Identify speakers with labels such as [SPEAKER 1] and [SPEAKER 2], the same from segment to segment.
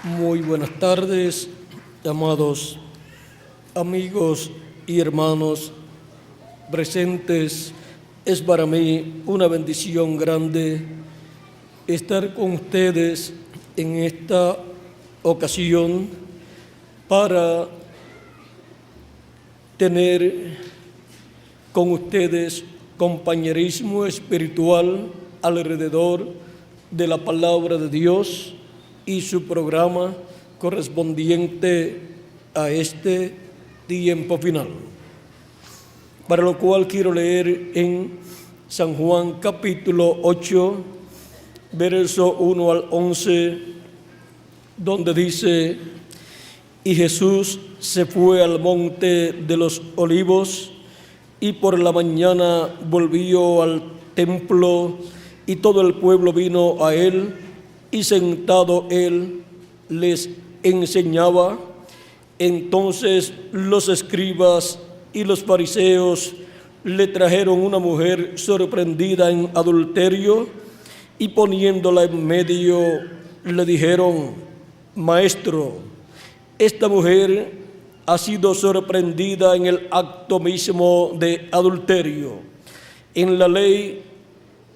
[SPEAKER 1] Muy buenas tardes, amados amigos y hermanos presentes. Es para mí una bendición grande estar con ustedes en esta ocasión para tener con ustedes compañerismo espiritual alrededor de la palabra de Dios y su programa correspondiente a este tiempo final. Para lo cual quiero leer en San Juan capítulo 8, verso 1 al 11, donde dice: y Jesús se fue al monte de los olivos, y por la mañana volvió al templo, y todo el pueblo vino a él, y sentado él les enseñaba. Entonces los escribas y los fariseos le trajeron una mujer sorprendida en adulterio, y poniéndola en medio le dijeron: Maestro, esta mujer ha sido sorprendida en el acto mismo de adulterio. En la ley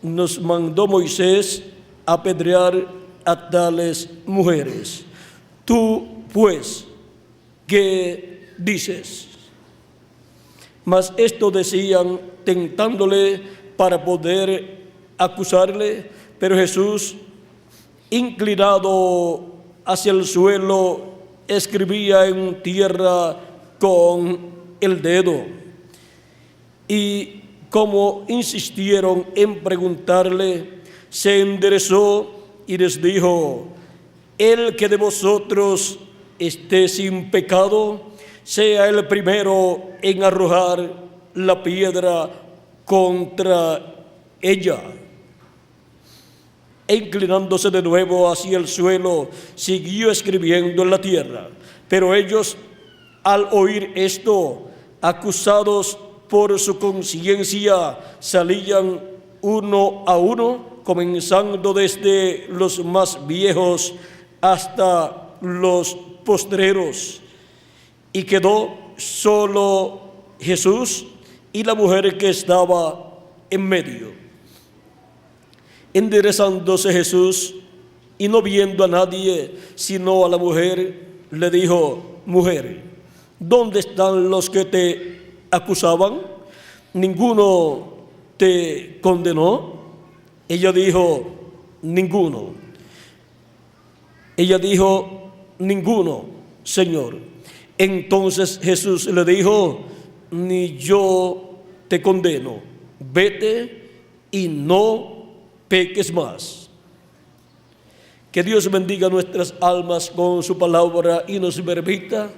[SPEAKER 1] nos mandó Moisés apedrear a tales mujeres. Tú, pues, ¿qué dices? Mas esto decían tentándole para poder acusarle, pero Jesús, inclinado hacia el suelo, escribía en tierra con el dedo. Y como insistieron en preguntarle, se enderezó y les dijo: el que de vosotros esté sin pecado, sea el primero en arrojar la piedra contra ella. E inclinándose de nuevo hacia el suelo, siguió escribiendo en la tierra. Pero ellos, al oír esto, acusados por su conciencia, salían uno a uno, comenzando desde los más viejos hasta los postreros. Y quedó solo Jesús y la mujer que estaba en medio. Enderezándose Jesús y no viendo a nadie sino a la mujer, le dijo: mujer, ¿dónde están los que te acusaban? ¿Ninguno te condenó? Ella dijo: ninguno. Ella dijo: ninguno, Señor. Entonces Jesús le dijo: ni yo te condeno, vete y no peques más. Que Dios bendiga nuestras almas con su palabra y nos permita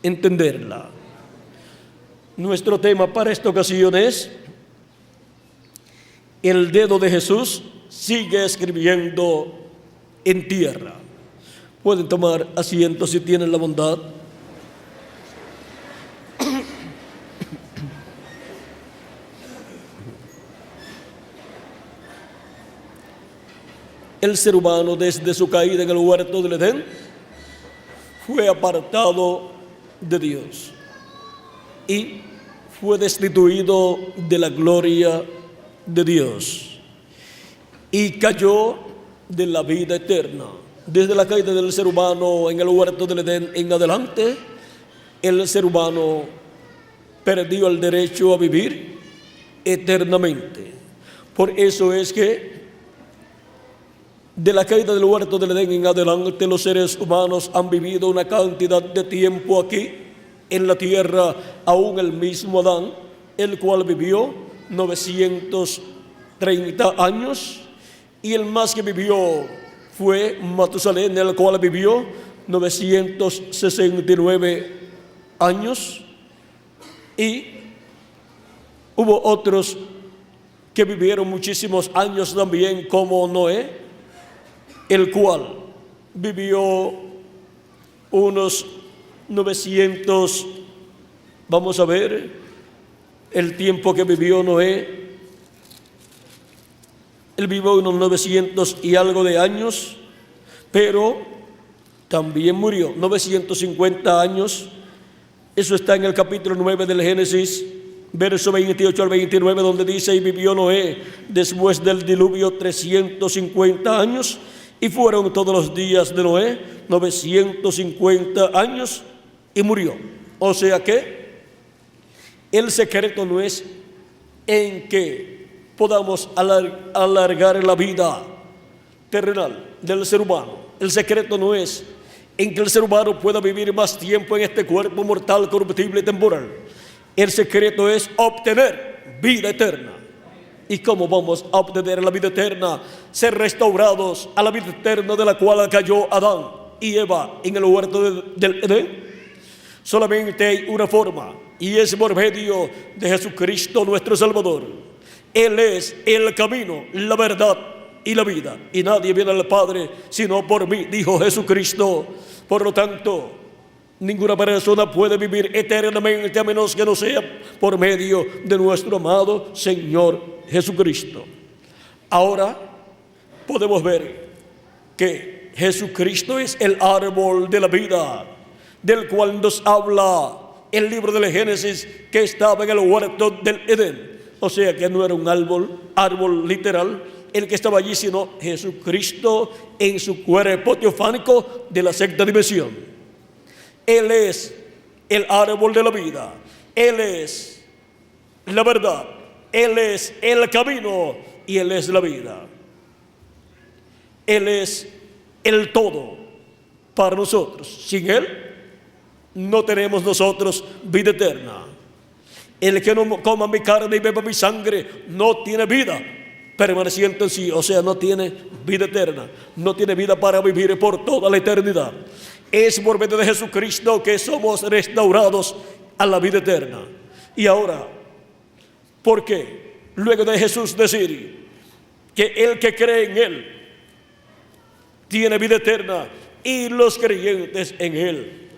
[SPEAKER 1] entenderla. Nuestro tema para esta ocasión es: el dedo de Jesús sigue escribiendo en tierra. Pueden tomar asiento si tienen la bondad. El ser humano, desde su caída en el huerto del Edén, fue apartado de Dios y fue destituido de la gloria de Dios y cayó de la vida eterna. Desde la caída del ser humano en el huerto del Edén en adelante, el ser humano perdió el derecho a vivir eternamente. Por eso es que de la caída del huerto del Edén en adelante, los seres humanos han vivido una cantidad de tiempo aquí en la tierra, aún el mismo Adán, el cual vivió 930 años, y el más que vivió fue Matusalén, el cual vivió 969 años, y hubo otros que vivieron muchísimos años también, como Noé, el cual vivió unos 900, vamos a ver, el tiempo que vivió Noé, él vivió unos 900 y algo de años, pero también murió. 950 años. Eso está en el capítulo 9 del Génesis, verso 28 al 29, donde dice: y vivió Noé después del diluvio 350 años, y fueron todos los días de Noé 950 años, y murió. O sea que el secreto no es en que podamos alargar la vida terrenal del ser humano. El secreto no es en que el ser humano pueda vivir más tiempo en este cuerpo mortal, corruptible y temporal. El secreto es obtener vida eterna. ¿Y cómo vamos a obtener la vida eterna? Ser restaurados a la vida eterna de la cual cayó Adán y Eva en el huerto del Edén. Solamente hay una forma, y es por medio de Jesucristo nuestro Salvador. Él es el camino, la verdad y la vida, y nadie viene al Padre sino por mí, dijo Jesucristo. Por lo tanto, ninguna persona puede vivir eternamente a menos que no sea por medio de nuestro amado Señor Jesucristo. Ahora podemos ver que Jesucristo es el árbol de la vida, del cual nos habla el libro del Génesis, que estaba en el huerto del Edén. O sea que no era un árbol literal el que estaba allí, sino Jesucristo en su cuerpo teofánico de la sexta dimensión. Él es el árbol de la vida, Él es la verdad, Él es el camino y Él es la vida. Él es el todo para nosotros. Sin Él no tenemos nosotros vida eterna. El que no coma mi carne y beba mi sangre no tiene vida permaneciente en sí, o sea, no tiene vida eterna, no tiene vida para vivir por toda la eternidad. Es por medio de Jesucristo que somos restaurados a la vida eterna. Y ahora, ¿por qué? Luego de Jesús decir que el que cree en Él tiene vida eterna, y los creyentes en Él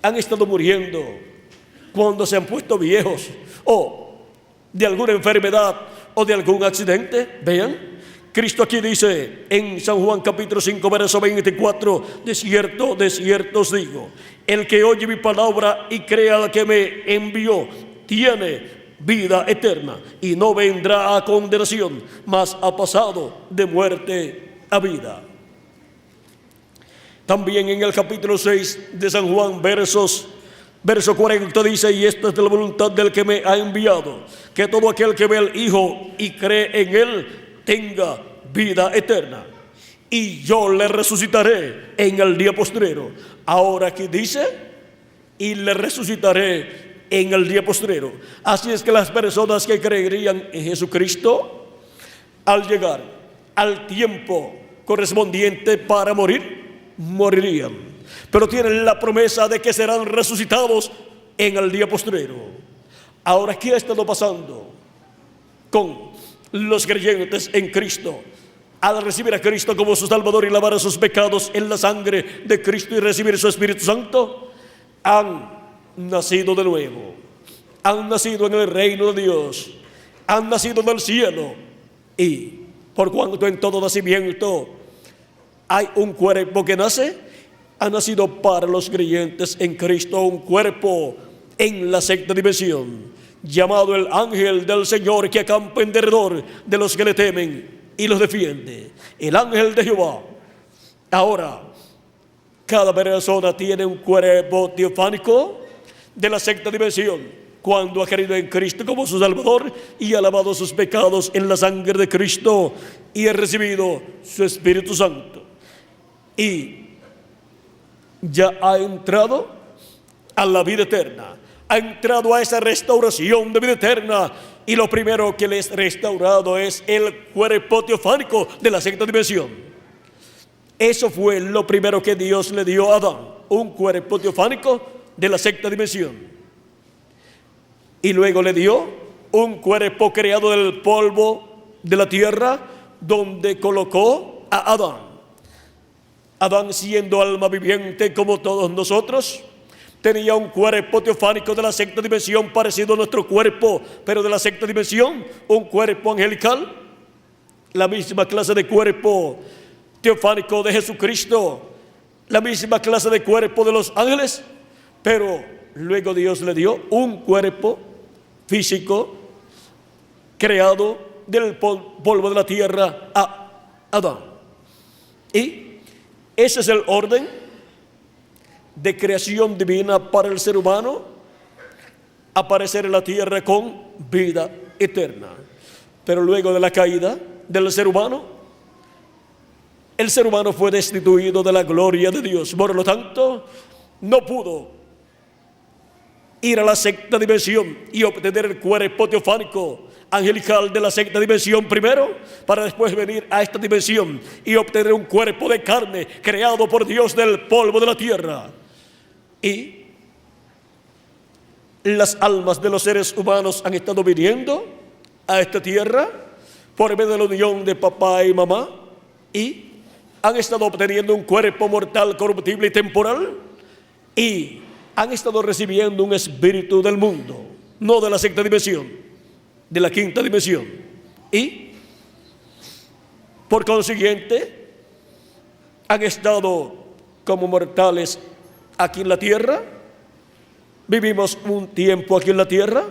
[SPEAKER 1] han estado muriendo cuando se han puesto viejos o de alguna enfermedad o de algún accidente. Vean, Cristo aquí dice en San Juan capítulo 5 verso 24: de cierto os digo, el que oye mi palabra y crea al que me envió tiene vida eterna y no vendrá a condenación, mas ha pasado de muerte a vida. También en el capítulo 6 de San Juan verso 40 dice: y esta es de la voluntad del que me ha enviado, que todo aquel que ve al Hijo y cree en Él tenga vida eterna, y yo le resucitaré en el día postrero. Ahora aquí dice: y le resucitaré en el día postrero. Así es que las personas que creerían en Jesucristo, al llegar al tiempo correspondiente para morir, morirían, pero tienen la promesa de que serán resucitados en el día postrero. Ahora, ¿qué ha estado pasando con los creyentes en Cristo? Al recibir a Cristo como su Salvador y lavar sus pecados en la sangre de Cristo y recibir su Espíritu Santo, han nacido de nuevo, han nacido en el reino de Dios, han nacido del cielo. Y por cuanto en todo nacimiento hay un cuerpo que nace, ha nacido para los creyentes en Cristo un cuerpo en la sexta dimensión, llamado el ángel del Señor, que acampa en derredor de los que le temen y los defiende, el ángel de Jehová. Ahora, cada persona tiene un cuerpo teofánico de la sexta dimensión cuando ha creído en Cristo como su Salvador y ha lavado sus pecados en la sangre de Cristo y ha recibido su Espíritu Santo. Y ya ha entrado a la vida eterna, ha entrado a esa restauración de vida eterna, y lo primero que le es restaurado es el cuerpo teofánico de la sexta dimensión. Eso fue lo primero que Dios le dio a Adán, un cuerpo teofánico de la sexta dimensión, y luego le dio un cuerpo creado del polvo de la tierra, donde colocó a Adán. Adán, siendo alma viviente como todos nosotros, tenía un cuerpo teofánico de la sexta dimensión parecido a nuestro cuerpo, pero de la sexta dimensión, un cuerpo angelical, la misma clase de cuerpo teofánico de Jesucristo, la misma clase de cuerpo de los ángeles, pero luego Dios le dio un cuerpo físico creado del polvo de la tierra a Adán. Y ese es el orden de creación divina para el ser humano, aparecer en la tierra con vida eterna. Pero luego de la caída del ser humano, el ser humano fue destituido de la gloria de Dios. Por lo tanto, no pudo ir a la sexta dimensión y obtener el cuerpo teofánico angelical de la sexta dimensión primero, para después venir a esta dimensión y obtener un cuerpo de carne creado por Dios del polvo de la tierra. Y las almas de los seres humanos han estado viniendo a esta tierra por medio de la unión de papá y mamá, y han estado obteniendo un cuerpo mortal, corruptible y temporal, y han estado recibiendo un espíritu del mundo, no de la sexta dimensión, de la quinta dimensión. Y por consiguiente han estado como mortales aquí en la tierra. Vivimos un tiempo aquí en la tierra,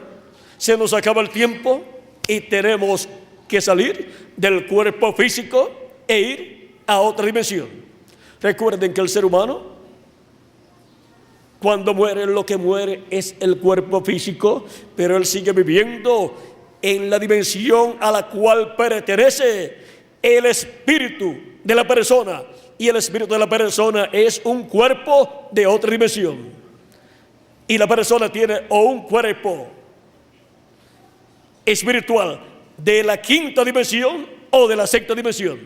[SPEAKER 1] se nos acaba el tiempo y tenemos que salir del cuerpo físico e ir a otra dimensión. Recuerden que el ser humano, cuando muere, lo que muere es el cuerpo físico, pero él sigue viviendo en la dimensión a la cual pertenece el espíritu de la persona, y el espíritu de la persona es un cuerpo de otra dimensión. Y la persona tiene o un cuerpo espiritual de la quinta dimensión o de la sexta dimensión.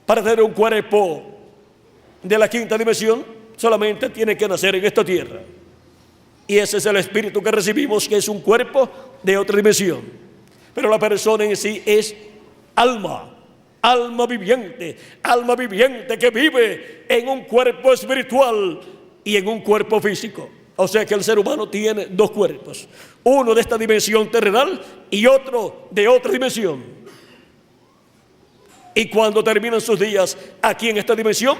[SPEAKER 1] Para tener un cuerpo de la quinta dimensión, solamente tiene que nacer en esta tierra. Y ese es el espíritu que recibimos, que es un cuerpo de otra dimensión. Pero la persona en sí es alma viviente que vive en un cuerpo espiritual y en un cuerpo físico. O sea que el ser humano tiene dos cuerpos, uno de esta dimensión terrenal y otro de otra dimensión. Y cuando terminan sus días aquí en esta dimensión,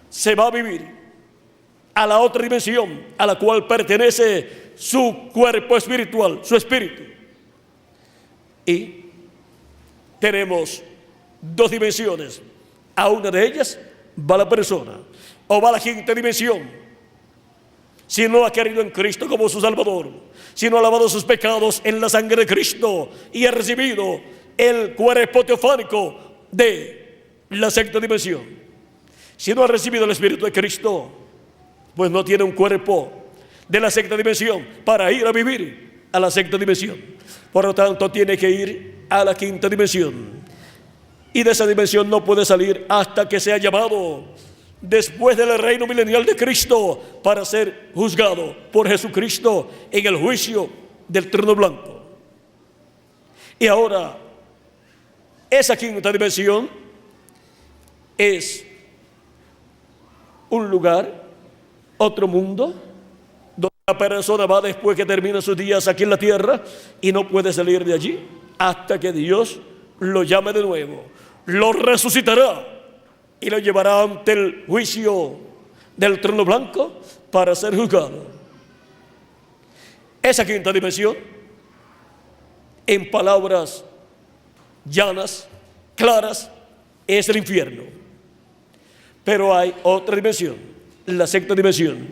[SPEAKER 1] se va a vivir a la otra dimensión a la cual pertenece su cuerpo espiritual, su espíritu. Y tenemos dos dimensiones. A una de ellas va la persona, o va a la quinta dimensión, si no ha querido en Cristo como su Salvador, si no ha lavado sus pecados en la sangre de Cristo y ha recibido el cuerpo teofánico de la sexta dimensión. Si no ha recibido el Espíritu de Cristo, pues no tiene un cuerpo de la sexta dimensión para ir a vivir a la sexta dimensión. Por lo tanto, tiene que ir a la quinta dimensión. Y de esa dimensión no puede salir hasta que sea llamado después del reino milenial de Cristo para ser juzgado por Jesucristo en el juicio del trono blanco. Y ahora, esa quinta dimensión es un lugar, otro mundo, donde la persona va después que termina sus días aquí en la tierra y no puede salir de allí hasta que Dios lo llame de nuevo, lo resucitará y lo llevará ante el juicio del trono blanco para ser juzgado. Esa quinta dimensión, en palabras llanas, claras, es el infierno. Pero hay otra dimensión, la sexta dimensión,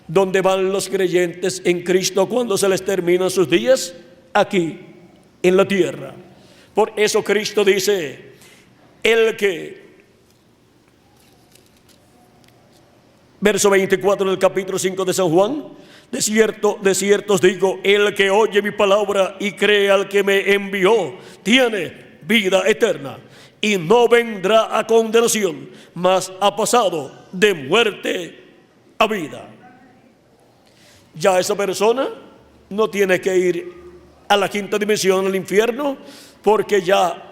[SPEAKER 1] donde van los creyentes en Cristo cuando se les terminan sus días aquí en la tierra. Por eso Cristo dice, verso 24 del capítulo 5 de San Juan: de cierto os digo, el que oye mi palabra y cree al que me envió, tiene vida eterna, y no vendrá a condenación, mas ha pasado de muerte a vida. Ya esa persona no tiene que ir a la quinta dimensión, al infierno, porque ya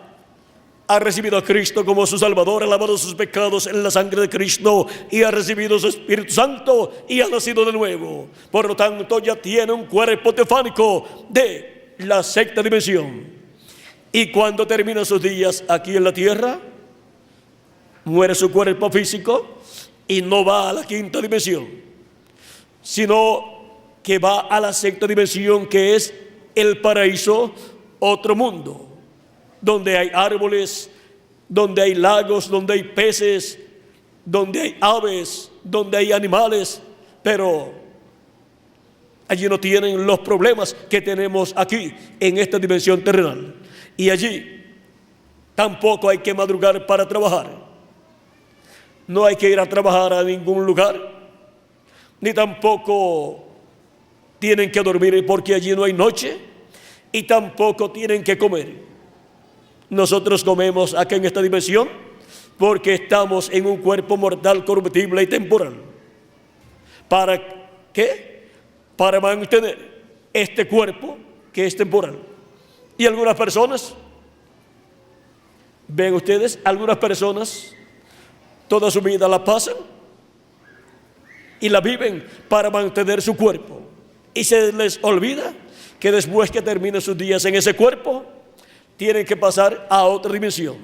[SPEAKER 1] ha recibido a Cristo como su Salvador, ha lavado sus pecados en la sangre de Cristo y ha recibido su Espíritu Santo y ha nacido de nuevo. Por lo tanto, ya tiene un cuerpo teofánico de la sexta dimensión. Y cuando termina sus días aquí en la tierra, muere su cuerpo físico y no va a la quinta dimensión, sino que va a la sexta dimensión, que es el paraíso, otro mundo, donde hay árboles, donde hay lagos, donde hay peces, donde hay aves, donde hay animales, pero allí no tienen los problemas que tenemos aquí en esta dimensión terrenal. Y allí tampoco hay que madrugar para trabajar. No hay que ir a trabajar a ningún lugar, ni tampoco tienen que dormir porque allí no hay noche, y tampoco tienen que comer. Nosotros comemos aquí en esta dimensión porque estamos en un cuerpo mortal, corruptible y temporal. ¿Para qué? Para mantener este cuerpo que es temporal. Y algunas personas, ven ustedes, algunas personas toda su vida la pasan y la viven para mantener su cuerpo, y se les olvida que después que terminen sus días en ese cuerpo tienen que pasar a otra dimensión.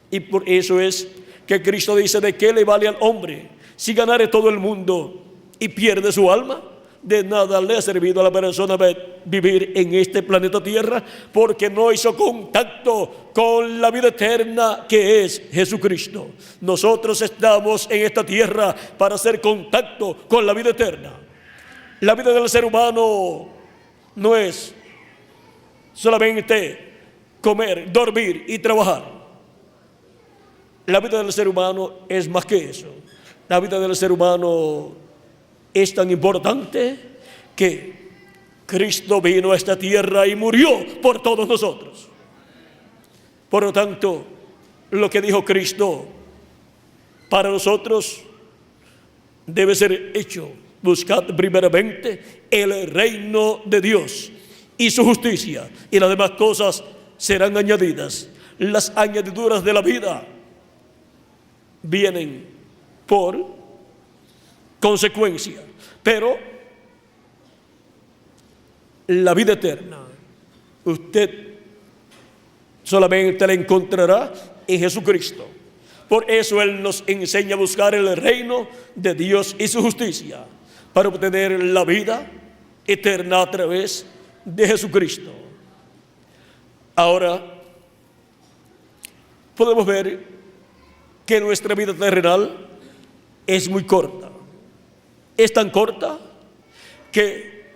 [SPEAKER 1] Y por eso es que Cristo dice: ¿de qué le vale al hombre si ganare todo el mundo y pierde su alma? De nada le ha servido a la persona vivir en este planeta Tierra, porque no hizo contacto con la vida eterna, que es Jesucristo. Nosotros estamos en esta tierra para hacer contacto con la vida eterna. La vida del ser humano no es solamente comer, dormir y trabajar. La vida del ser humano es más que eso. La vida del ser humano es tan importante que Cristo vino a esta tierra y murió por todos nosotros. Por lo tanto, lo que dijo Cristo para nosotros debe ser hecho. Buscad primeramente el reino de Dios y su justicia, y las demás cosas serán añadidas. Las añadiduras de la vida vienen por consecuencia, pero la vida eterna usted solamente la encontrará en Jesucristo. Por eso Él nos enseña a buscar el reino de Dios y su justicia, para obtener la vida eterna a través de Jesucristo. Ahora podemos ver que nuestra vida terrenal es muy corta. Es tan corta que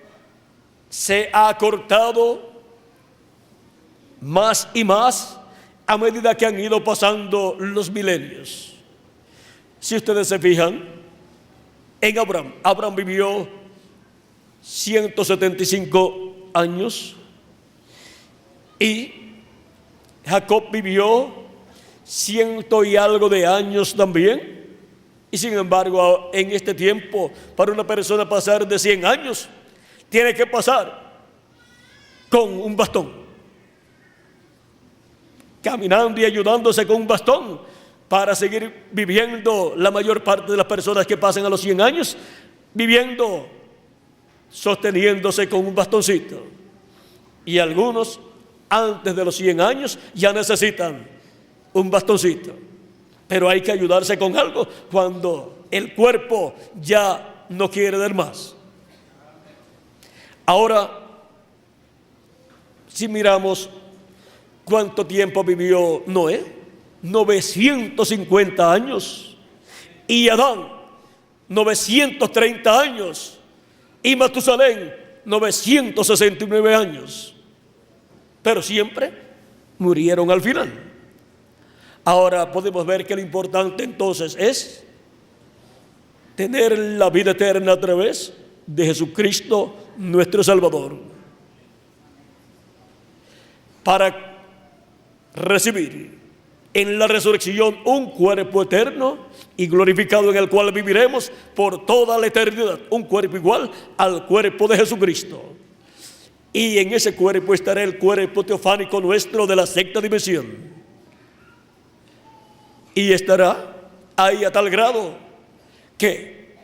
[SPEAKER 1] se ha acortado más y más a medida que han ido pasando los milenios. Si ustedes se fijan en Abraham vivió 175 años y Jacob vivió 100 y algo de años también. Y sin embargo, en este tiempo, para una persona pasar de 100 años, tiene que pasar con un bastón, caminando y ayudándose con un bastón, para seguir viviendo. La mayor parte de las personas que pasan a los 100 años, viviendo, sosteniéndose con un bastoncito. Y algunos, antes de los 100 años, ya necesitan un bastoncito. Pero hay que ayudarse con algo cuando el cuerpo ya no quiere dar más. Ahora, si miramos cuánto tiempo vivió Noé, 950 años, y Adán 930 años, y Matusalén 969 años, pero siempre murieron al final. Ahora podemos ver que lo importante entonces es tener la vida eterna a través de Jesucristo nuestro Salvador, para recibir en la resurrección un cuerpo eterno y glorificado, en el cual viviremos por toda la eternidad, un cuerpo igual al cuerpo de Jesucristo. Y en ese cuerpo estará el cuerpo teofánico nuestro de la sexta dimensión. Y estará ahí a tal grado que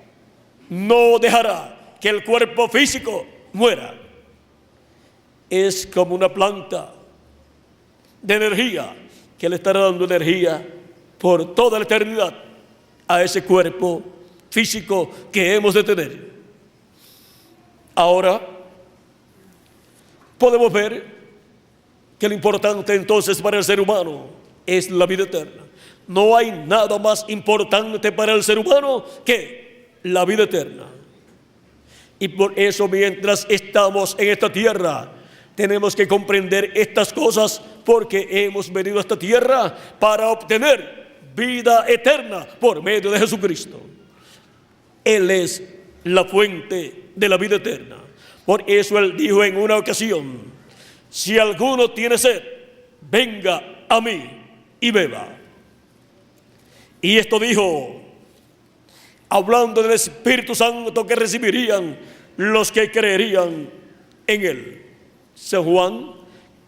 [SPEAKER 1] no dejará que el cuerpo físico muera. Es como una planta de energía que le estará dando energía por toda la eternidad a ese cuerpo físico que hemos de tener. Ahora podemos ver que lo importante entonces para el ser humano es la vida eterna. No hay nada más importante para el ser humano que la vida eterna. Y por eso, mientras estamos en esta tierra, tenemos que comprender estas cosas, porque hemos venido a esta tierra para obtener vida eterna por medio de Jesucristo. Él es la fuente de la vida eterna. Por eso Él dijo en una ocasión: si alguno tiene sed, venga a mí y beba. Y esto dijo hablando del Espíritu Santo que recibirían los que creerían en Él. San Juan,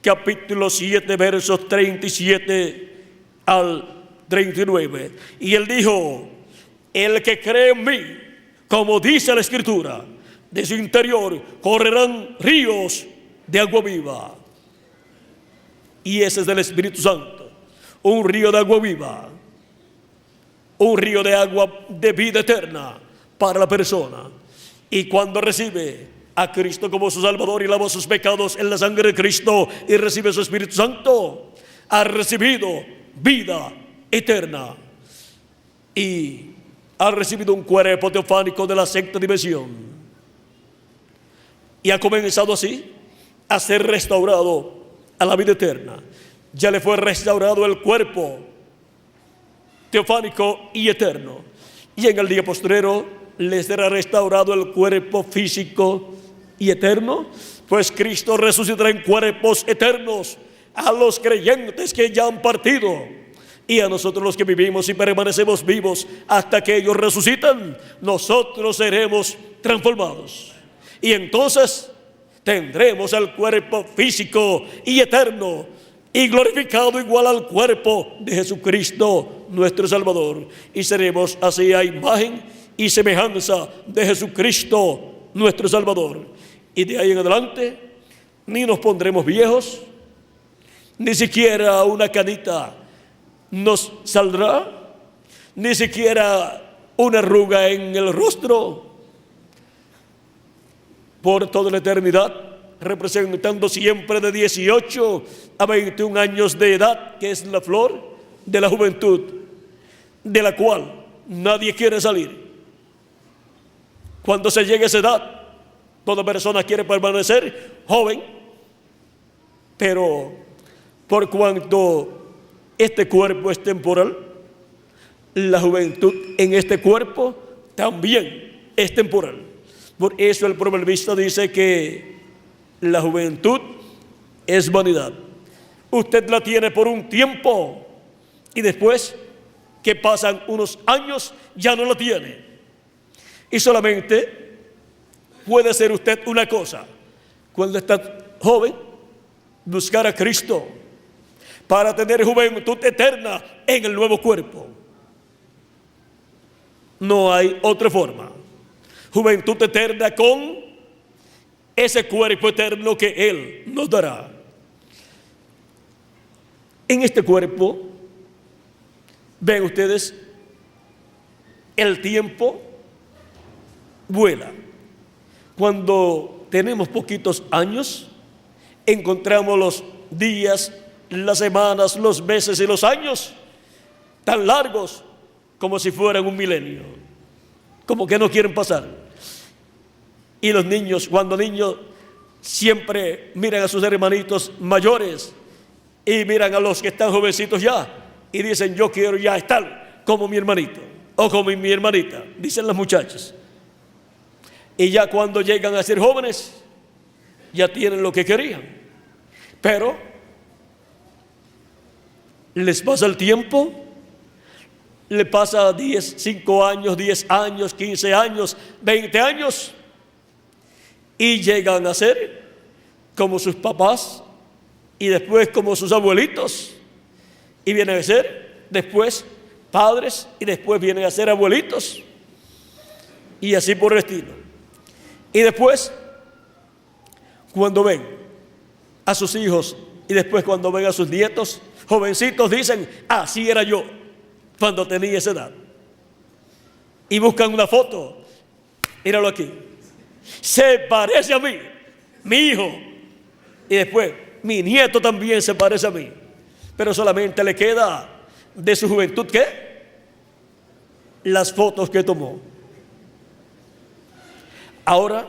[SPEAKER 1] capítulo 7, versos 37 al 39. Y Él dijo: el que cree en mí, como dice la Escritura, de su interior correrán ríos de agua viva. Y ese es del Espíritu Santo, un río de agua viva, un río de agua de vida eterna para la persona. Y cuando recibe a Cristo como su Salvador y lava sus pecados en la sangre de Cristo y recibe su Espíritu Santo, ha recibido vida eterna y ha recibido un cuerpo teofánico de la sexta dimensión, y ha comenzado así a ser restaurado a la vida eterna. Ya le fue restaurado el cuerpo teofánico y eterno, y en el día postrero le será restaurado el cuerpo físico y eterno, pues Cristo resucitará en cuerpos eternos a los creyentes que ya han partido, y a nosotros los que vivimos y permanecemos vivos hasta que ellos resucitan, nosotros seremos transformados, y entonces tendremos el cuerpo físico y eterno y glorificado igual al cuerpo de Jesucristo nuestro Salvador, y seremos así a imagen y semejanza de Jesucristo nuestro Salvador. Y de ahí en adelante ni nos pondremos viejos, ni siquiera una canita nos saldrá, ni siquiera una arruga en el rostro, por toda la eternidad, representando siempre de 18 a 21 años de edad, que es la flor de la juventud, de la cual nadie quiere salir. Cuando se llegue a esa edad, toda persona quiere permanecer joven, pero por cuanto este cuerpo es temporal, la juventud en este cuerpo también es temporal. Por eso el proverbista dice que la juventud es vanidad. Usted la tiene por un tiempo y después que pasan unos años ya no la tiene. Y solamente puede hacer usted una cosa: cuando está joven, buscar a Cristo para tener juventud eterna en el nuevo cuerpo. No hay otra forma. Juventud eterna con ese cuerpo eterno que Él nos dará. En este cuerpo, ven ustedes, el tiempo vuela. Cuando tenemos poquitos años, encontramos los días, las semanas, los meses y los años tan largos como si fueran un milenio, como que no quieren pasar. Y los niños, cuando niños, siempre miran a sus hermanitos mayores y miran a los que están jovencitos ya y dicen: yo quiero ya estar como mi hermanito o como mi hermanita, dicen las muchachas. Y ya cuando llegan a ser jóvenes, ya tienen lo que querían, pero les pasa el tiempo, le pasa 5 años, 10 años, 15 años, 20 años, y llegan a ser como sus papás y después como sus abuelitos, y vienen a ser después padres y después vienen a ser abuelitos, y así por el estilo. Y después, cuando ven a sus hijos y después cuando ven a sus nietos jovencitos, dicen: así era yo cuando tenía esa edad. Y buscan una foto. Míralo aquí. Se parece a mí, mi hijo. Y después, mi nieto también se parece a mí. Pero solamente le queda de su juventud, ¿qué? Las fotos que tomó. Ahora,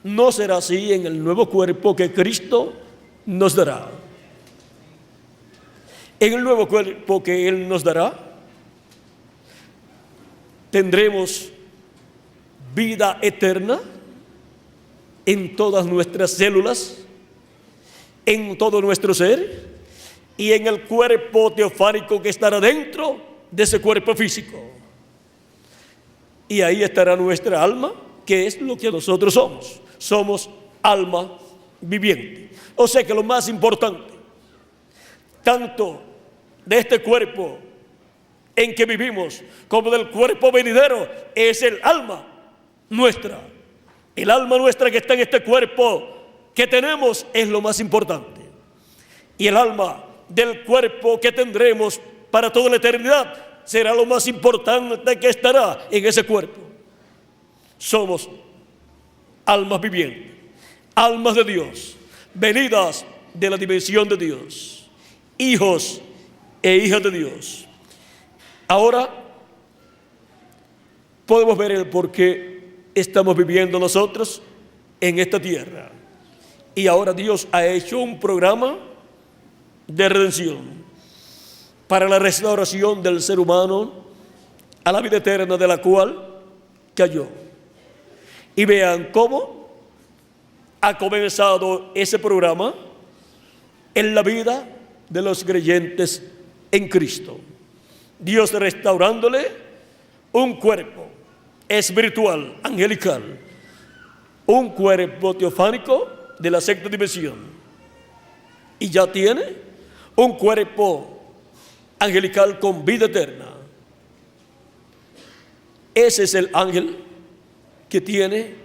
[SPEAKER 1] no será así en el nuevo cuerpo que Cristo nos dará. En el nuevo cuerpo que Él nos dará, tendremos vida eterna en todas nuestras células, en todo nuestro ser y en el cuerpo teofánico que estará dentro de ese cuerpo físico. Y ahí estará nuestra alma, que es lo que nosotros somos. Somos alma viviente. O sea que lo más importante, tanto de este cuerpo en que vivimos como del cuerpo venidero, es el alma nuestra. El alma nuestra que está en este cuerpo que tenemos es lo más importante. Y el alma del cuerpo que tendremos para toda la eternidad será lo más importante que estará en ese cuerpo. Somos almas vivientes, almas de Dios, venidas de la dimensión de Dios, hijos e hijas de Dios. Ahora podemos ver el por qué estamos viviendo nosotros en esta tierra. Y ahora Dios ha hecho un programa de redención para la restauración del ser humano a la vida eterna de la cual cayó. Y vean cómo ha comenzado ese programa en la vida de los creyentes en Cristo. Dios restaurándole un cuerpo espiritual, angelical, un cuerpo teofánico de la sexta dimensión. Y ya tiene un cuerpo angelical con vida eterna. Ese es el ángel que tiene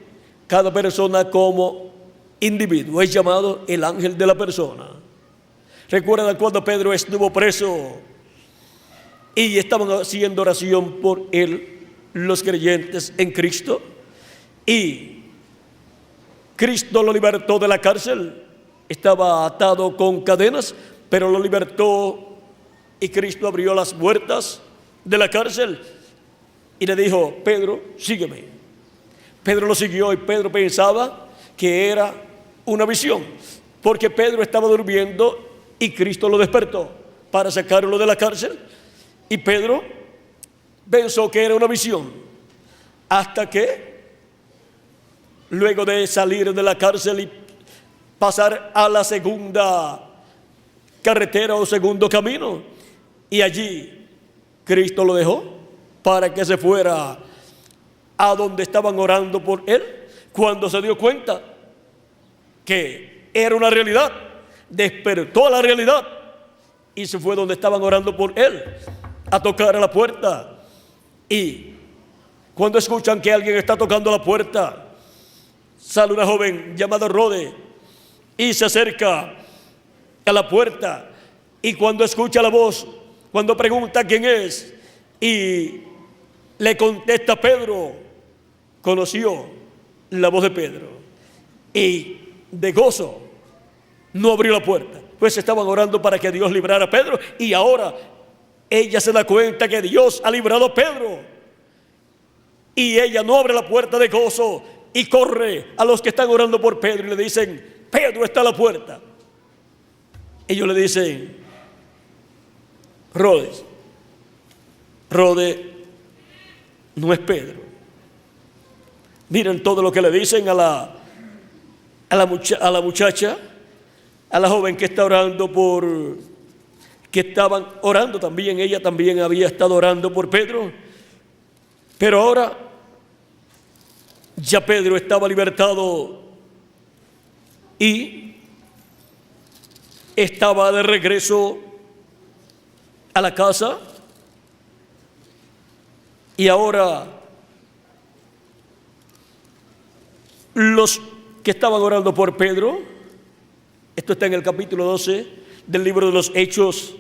[SPEAKER 1] cada persona como individuo. Es llamado el ángel de la persona. ¿Recuerdan cuando Pedro estuvo preso y estaban haciendo oración por él los creyentes en Cristo? Y Cristo lo libertó de la cárcel. Estaba atado con cadenas, pero lo libertó y Cristo abrió las puertas de la cárcel y le dijo: Pedro, sígueme. Pedro lo siguió y Pedro pensaba que era una visión, porque Pedro estaba durmiendo y Cristo lo despertó para sacarlo de la cárcel. Y Pedro pensó que era una visión, hasta que luego de salir de la cárcel y pasar a la segunda carretera o segundo camino, y allí Cristo lo dejó para que se fuera a donde estaban orando por él. Cuando se dio cuenta que era una realidad, despertó a la realidad y se fue donde estaban orando por él, a tocar a la puerta. Y cuando escuchan que alguien está tocando la puerta, sale una joven llamada Rode y se acerca a la puerta. Y cuando escucha la voz, cuando pregunta quién es y le contesta Pedro, conoció la voz de Pedro y de gozo no abrió la puerta, pues estaban orando para que Dios librara a Pedro. Y ahora ella se da cuenta que Dios ha librado a Pedro y ella no abre la puerta de gozo y corre a los que están orando por Pedro y le dicen: Pedro está a la puerta. Ellos le dicen: Rode no es Pedro. Miren todo lo que le dicen a la muchacha, a la joven que está orando que estaban orando también. Ella también había estado orando por Pedro, pero ahora ya Pedro estaba libertado y estaba de regreso a la casa. Y ahora los que estaban orando por Pedro, esto está en el capítulo 12 del libro de los Hechos,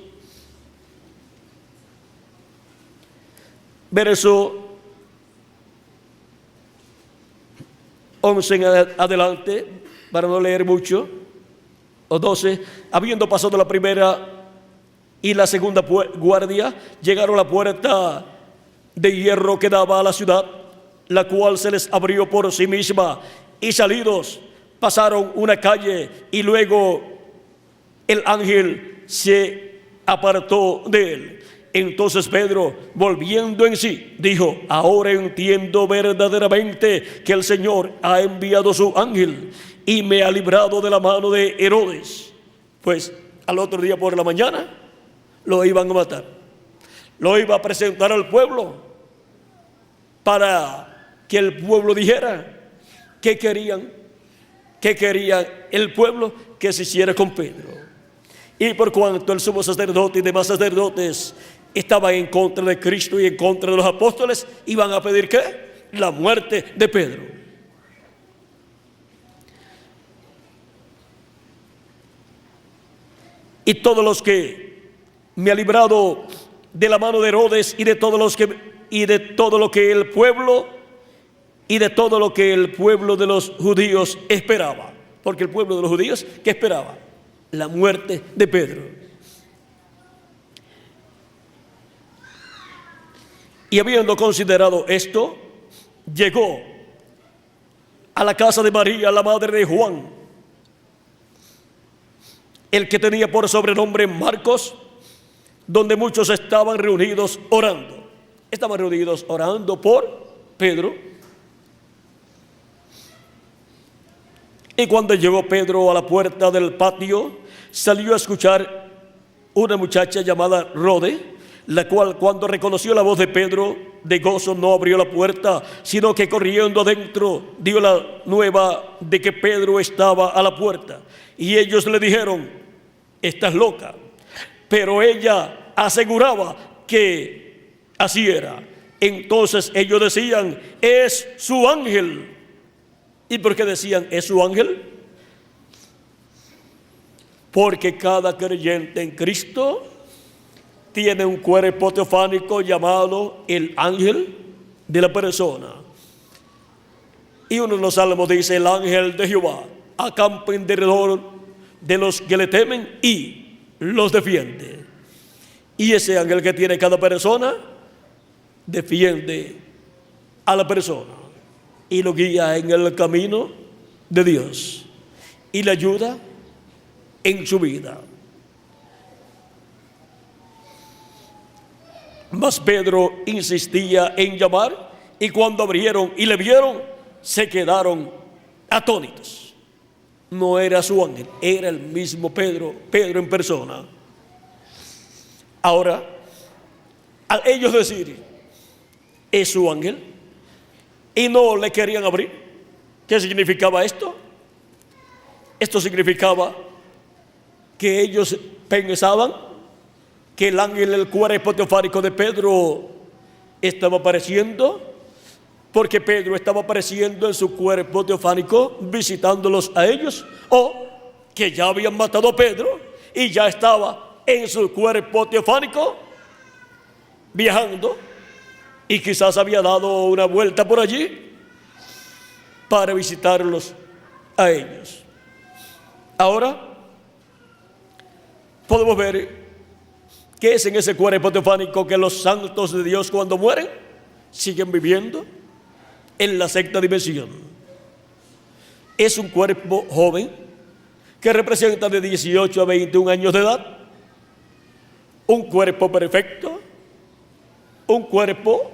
[SPEAKER 1] verso 11 en adelante, para no leer mucho, o 12, habiendo pasado la primera y la segunda guardia, llegaron a la puerta de hierro que daba a la ciudad, la cual se les abrió por sí misma, y salidos pasaron una calle, y luego el ángel se apartó de él. Entonces Pedro, volviendo en sí, dijo: ahora entiendo verdaderamente que el Señor ha enviado su ángel y me ha librado de la mano de Herodes. Pues al otro día por la mañana lo iban a matar, lo iba a presentar al pueblo para que el pueblo dijera qué quería el pueblo que se hiciera con Pedro. Y por cuanto el sumo sacerdote y demás sacerdotes estaban en contra de Cristo y en contra de los apóstoles, iban a pedir ¿qué? La muerte de Pedro. Y todos los que me ha librado de la mano de Herodes y de todo lo que el pueblo de los judíos esperaba, porque el pueblo de los judíos ¿qué esperaba? La muerte de Pedro. Y habiendo considerado esto, llegó a la casa de María, la madre de Juan, el que tenía por sobrenombre Marcos, donde muchos estaban reunidos orando. Estaban reunidos orando por Pedro. Y cuando llegó Pedro a la puerta del patio, salió a escuchar una muchacha llamada Rode, la cual, cuando reconoció la voz de Pedro, de gozo no abrió la puerta, sino que corriendo adentro dio la nueva de que Pedro estaba a la puerta. Y ellos le dijeron: estás loca. Pero ella aseguraba que así era. Entonces ellos decían: es su ángel. ¿Y por qué decían es su ángel? Porque cada creyente en Cristo tiene un cuerpo teofánico llamado el ángel de la persona. Y uno de los salmos dice: el ángel de Jehová acampa en derredor de los que le temen y los defiende. Y ese ángel que tiene cada persona defiende a la persona y lo guía en el camino de Dios y le ayuda en su vida. Mas Pedro insistía en llamar, y cuando abrieron y le vieron, se quedaron atónitos. No era su ángel, era el mismo Pedro en persona. Ahora, al ellos decir es su ángel y no le querían abrir, ¿qué significaba esto? Esto significaba que ellos pensaban que el ángel del cuerpo teofánico de Pedro estaba apareciendo, porque Pedro estaba apareciendo en su cuerpo teofánico visitándolos a ellos, o que ya habían matado a Pedro y ya estaba en su cuerpo teofánico viajando, y quizás había dado una vuelta por allí para visitarlos a ellos. Ahora podemos ver que es en ese cuerpo teofánico que los santos de Dios, cuando mueren, siguen viviendo en la sexta dimensión. Es un cuerpo joven que representa de 18 a 21 años de edad, un cuerpo perfecto, un cuerpo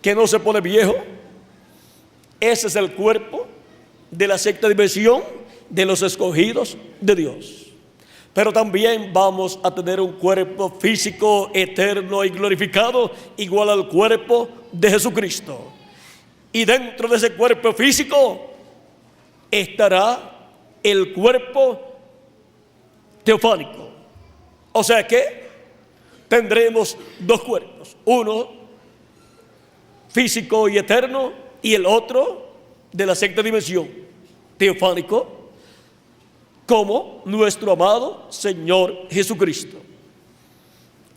[SPEAKER 1] que no se pone viejo. Ese es el cuerpo de la sexta dimensión de los escogidos de Dios. Pero también vamos a tener un cuerpo físico eterno y glorificado, igual al cuerpo de Jesucristo. Y dentro de ese cuerpo físico estará el cuerpo teofánico. O sea que tendremos dos cuerpos, uno físico y eterno, y el otro de la sexta dimensión, teofánico, como nuestro amado Señor Jesucristo.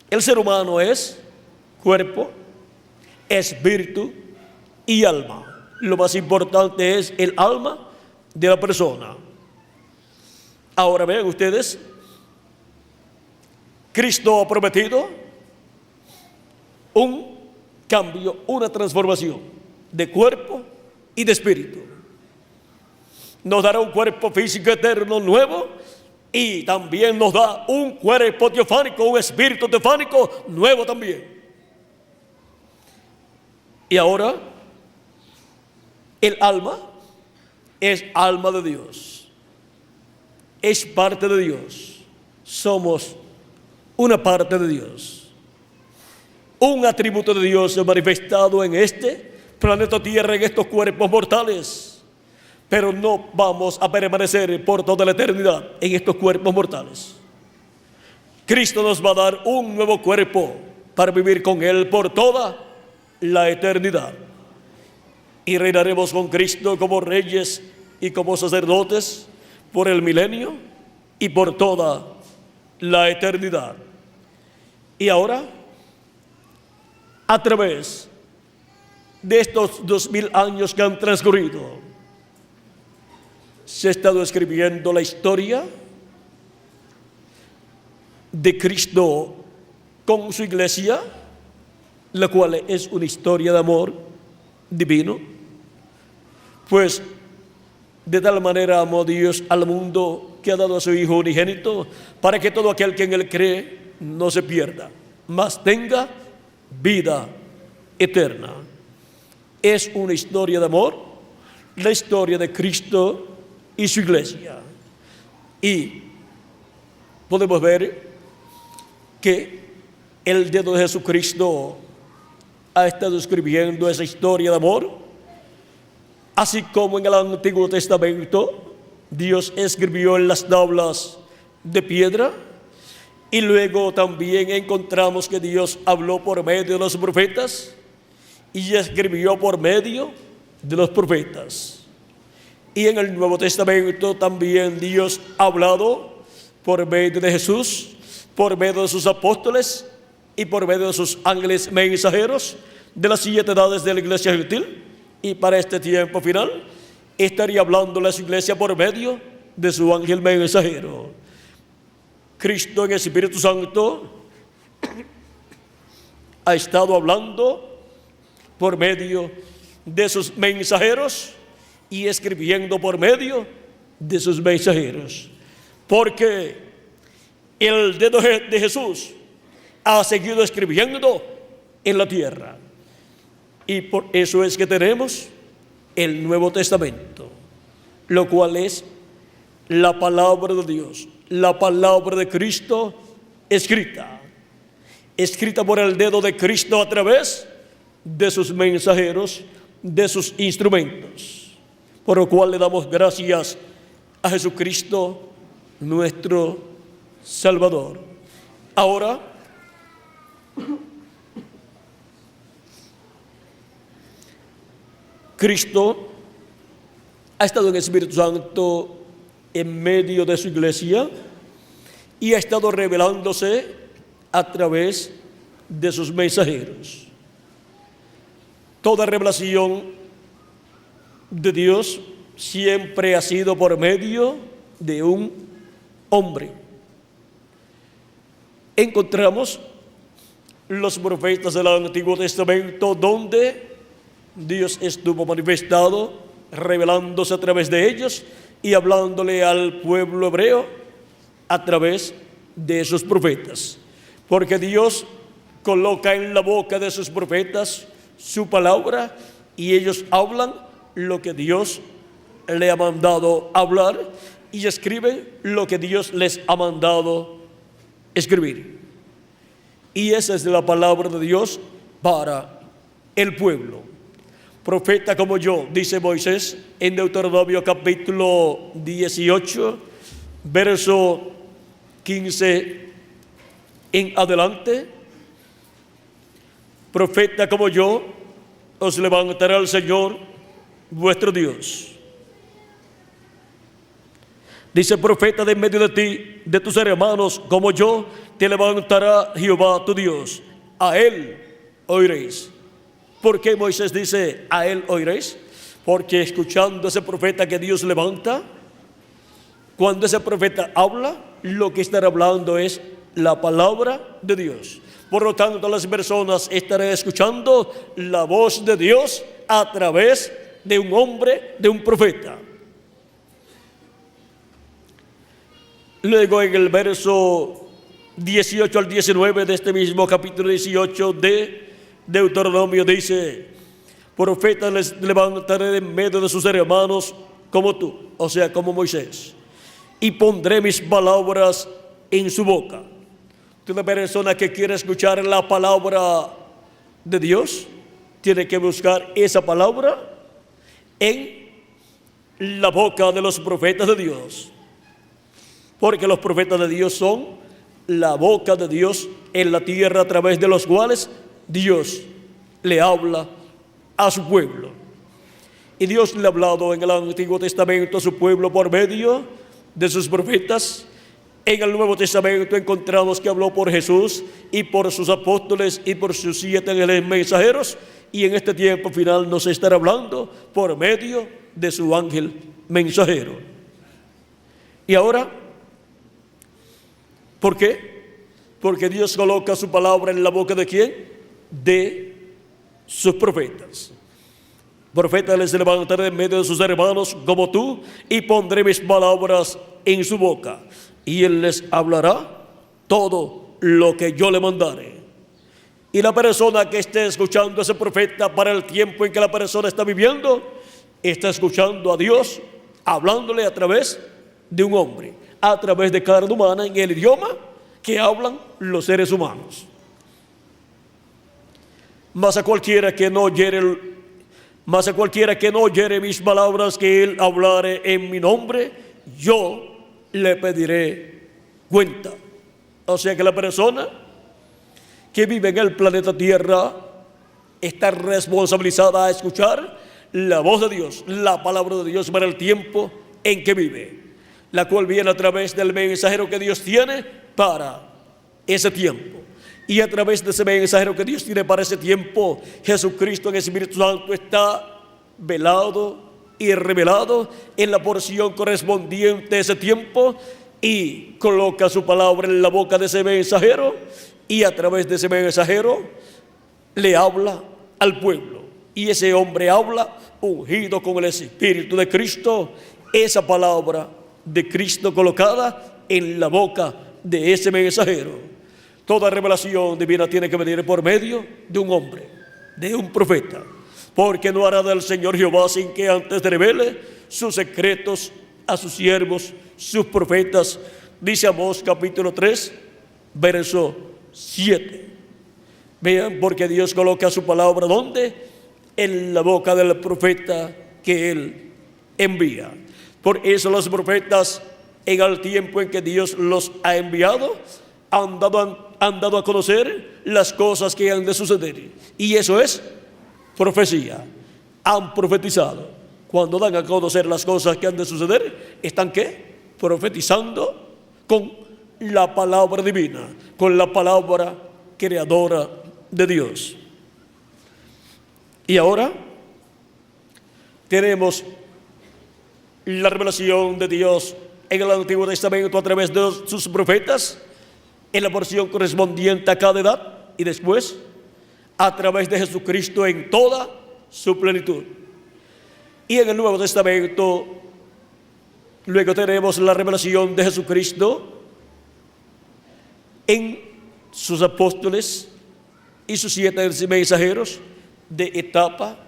[SPEAKER 1] El ser humano es cuerpo, espíritu y alma. Lo más importante es el alma de la persona. Ahora vean ustedes, Cristo ha prometido un cambio, una transformación de cuerpo y de espíritu. Nos dará un cuerpo físico eterno nuevo y también nos da un cuerpo teofánico, un espíritu teofánico nuevo también. Y ahora, el alma es alma de Dios, es parte de Dios, somos una parte de Dios. Un atributo de Dios manifestado en este planeta Tierra, en estos cuerpos mortales. Pero no vamos a permanecer por toda la eternidad en estos cuerpos mortales. Cristo nos va a dar un nuevo cuerpo para vivir con Él por toda la eternidad. Y reinaremos con Cristo como reyes y como sacerdotes por el milenio y por toda la eternidad. Y ahora, a través de estos 2000 años que han transcurrido, se ha estado escribiendo la historia de Cristo con su iglesia, la cual es una historia de amor divino. Pues de tal manera amó Dios al mundo que ha dado a su Hijo unigénito, para que todo aquel que en Él cree no se pierda, mas tenga vida eterna. Es una historia de amor, la historia de Cristo y su iglesia. Y podemos ver que el dedo de Jesucristo ha estado escribiendo esa historia de amor, así como en el Antiguo Testamento Dios escribió en las tablas de piedra, y luego también encontramos que Dios habló por medio de los profetas y escribió por medio de los profetas. Y en el Nuevo Testamento también Dios ha hablado por medio de Jesús, por medio de sus apóstoles y por medio de sus ángeles mensajeros de las 7 edades de la iglesia gentil. Y para este tiempo final estaría hablando a su iglesia por medio de su ángel mensajero. Cristo en el Espíritu Santo ha estado hablando por medio de sus mensajeros y escribiendo por medio de sus mensajeros, porque el dedo de Jesús ha seguido escribiendo en la tierra, y por eso es que tenemos el Nuevo Testamento, lo cual es la palabra de Dios, la palabra de Cristo escrita por el dedo de Cristo a través de sus mensajeros, de sus instrumentos, por lo cual le damos gracias a Jesucristo, nuestro Salvador. Ahora, Cristo ha estado en el Espíritu Santo en medio de su iglesia y ha estado revelándose a través de sus mensajeros. Toda revelación de Dios siempre ha sido por medio de un hombre. Encontramos los profetas del Antiguo Testamento donde Dios estuvo manifestado, revelándose a través de ellos y hablándole al pueblo hebreo a través de esos profetas. Porque Dios coloca en la boca de sus profetas su palabra y ellos hablan lo que Dios le ha mandado hablar y escriben lo que Dios les ha mandado escribir. Y esa es la palabra de Dios para el pueblo. Profeta como yo, dice Moisés en Deuteronomio capítulo 18, verso 15 en adelante. Profeta como yo, os levantará el Señor vuestro Dios. Dice: profeta de en medio de ti, de tus hermanos como yo, te levantará Jehová tu Dios. A él oiréis. ¿Por qué Moisés dice, a él oiréis? Porque escuchando a ese profeta que Dios levanta, cuando ese profeta habla, lo que estará hablando es la palabra de Dios. Por lo tanto, las personas estarán escuchando la voz de Dios a través de un hombre, de un profeta. Luego en el verso 18 al 19 de este mismo capítulo 18 de Deuteronomio dice, profeta les levantaré de en medio de sus hermanos como tú, o sea, como Moisés, y pondré mis palabras en su boca. Una persona que quiere escuchar la palabra de Dios tiene que buscar esa palabra en la boca de los profetas de Dios, porque los profetas de Dios son la boca de Dios en la tierra, a través de los cuales Dios le habla a su pueblo. Y Dios le ha hablado en el Antiguo Testamento a su pueblo por medio de sus profetas. En el Nuevo Testamento encontramos que habló por Jesús y por sus apóstoles y por sus 7 ángeles mensajeros, y en este tiempo final nos estará hablando por medio de su ángel mensajero. Y ahora, ¿por qué? Porque Dios coloca su palabra en la boca de ¿quién? De sus profetas. Profeta les levantaré en medio de sus hermanos como tú, y pondré mis palabras en su boca, y él les hablará todo lo que yo le mandare. Y la persona que esté escuchando a ese profeta para el tiempo en que la persona está viviendo, está escuchando a Dios hablándole a través de un hombre, a través de carne humana, en el idioma que hablan los seres humanos. Mas a cualquiera que no oyere mis palabras que él hablare en mi nombre, yo le pediré cuenta. O sea que la persona que vive en el planeta Tierra está responsabilizada a escuchar la voz de Dios, la palabra de Dios para el tiempo en que vive, la cual viene a través del mensajero que Dios tiene para ese tiempo. Y a través de ese mensajero que Dios tiene para ese tiempo, Jesucristo en el Espíritu Santo está velado y revelado en la porción correspondiente a ese tiempo, y coloca su palabra en la boca de ese mensajero, y a través de ese mensajero le habla al pueblo. Y ese hombre habla ungido con el Espíritu de Cristo, esa palabra de Cristo colocada en la boca de ese mensajero. Toda revelación divina tiene que venir por medio de un hombre, de un profeta, porque no hará del Señor Jehová sin que antes revele sus secretos a sus siervos, sus profetas. Dice Amós capítulo 3, verso 7. Vean, porque Dios coloca su palabra ¿dónde? En la boca del profeta que Él envía. Por eso los profetas, en el tiempo en que Dios los ha enviado, han dado a conocer las cosas que han de suceder. Y eso es profecía. Han profetizado. Cuando dan a conocer las cosas que han de suceder, ¿están qué? Profetizando con la palabra divina, con la palabra creadora de Dios. Y ahora tenemos la revelación de Dios en el Antiguo Testamento a través de sus profetas, en la porción correspondiente a cada edad, y después a través de Jesucristo en toda su plenitud. Y en el Nuevo Testamento luego tenemos la revelación de Jesucristo en sus apóstoles y sus 7 mensajeros, de etapa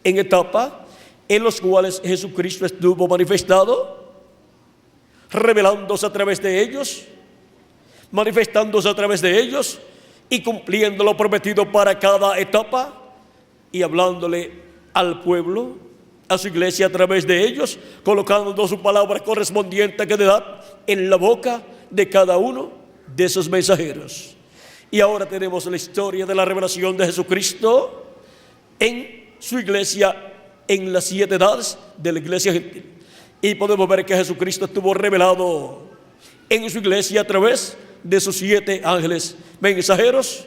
[SPEAKER 1] en etapa, en los cuales Jesucristo estuvo manifestado, revelándose a través de ellos, manifestándose a través de ellos y cumpliendo lo prometido para cada etapa, y hablándole al pueblo, a su iglesia a través de ellos, colocando su palabra correspondiente a cada edad en la boca de cada uno de esos mensajeros. Y ahora tenemos la historia de la revelación de Jesucristo en su iglesia, en las 7 edades de la iglesia gentil. Y podemos ver que Jesucristo estuvo revelado en su iglesia a través de sus 7 ángeles mensajeros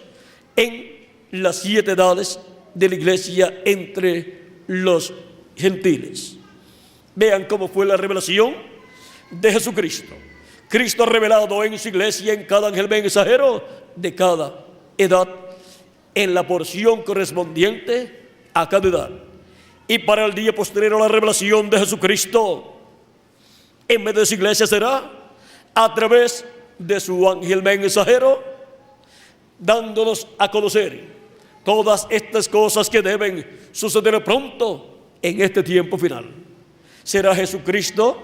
[SPEAKER 1] en las 7 edades de la iglesia entre los gentiles. Vean cómo fue la revelación de Jesucristo. Cristo ha revelado en su iglesia, en cada ángel mensajero de cada edad, en la porción correspondiente a cada edad. Y para el día postrero, la revelación de Jesucristo en medio de su iglesia será a través de su ángel mensajero, dándonos a conocer todas estas cosas que deben suceder pronto en este tiempo final. Será Jesucristo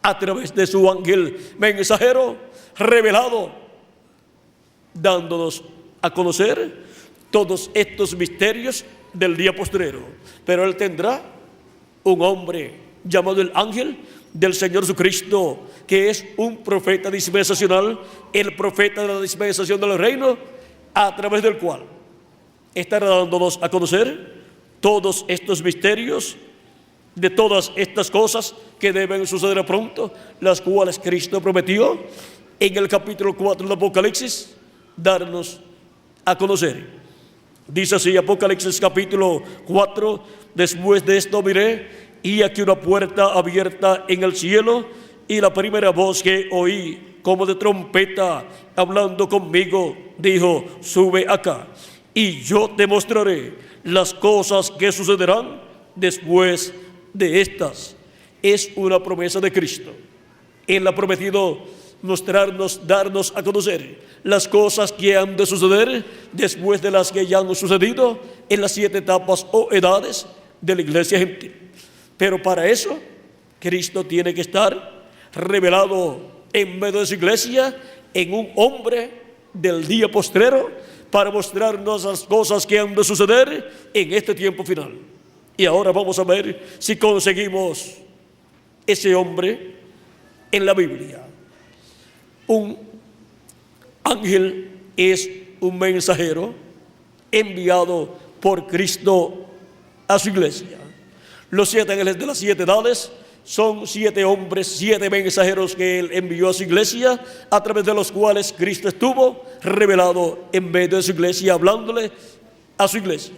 [SPEAKER 1] a través de su ángel mensajero revelado, dándonos a conocer todos estos misterios del día postrero. Pero Él tendrá un hombre llamado el ángel del Señor Jesucristo, que es un profeta dispensacional, el profeta de la dispensación del reino, a través del cual estará dándonos a conocer todos estos misterios de todas estas cosas que deben suceder pronto, las cuales Cristo prometió en el capítulo 4 del Apocalipsis darnos a conocer. Dice así Apocalipsis capítulo 4: después de esto miré, y aquí una puerta abierta en el cielo, y la primera voz que oí como de trompeta hablando conmigo dijo: sube acá, y yo te mostraré las cosas que sucederán después de estas. Es una promesa de Cristo. Él ha prometido mostrarnos, darnos a conocer las cosas que han de suceder después de las que ya han sucedido en las 7 etapas o edades de la iglesia gentil. Pero para eso, Cristo tiene que estar revelado en medio de su iglesia en un hombre del día postrero, para mostrarnos las cosas que han de suceder en este tiempo final. Y ahora vamos a ver si conseguimos ese hombre en la Biblia. Un ángel es un mensajero enviado por Cristo a su iglesia. Los 7 ángeles de las 7 edades son 7 hombres, 7 mensajeros que Él envió a su iglesia, a través de los cuales Cristo estuvo revelado en medio de su iglesia, hablándole a su iglesia.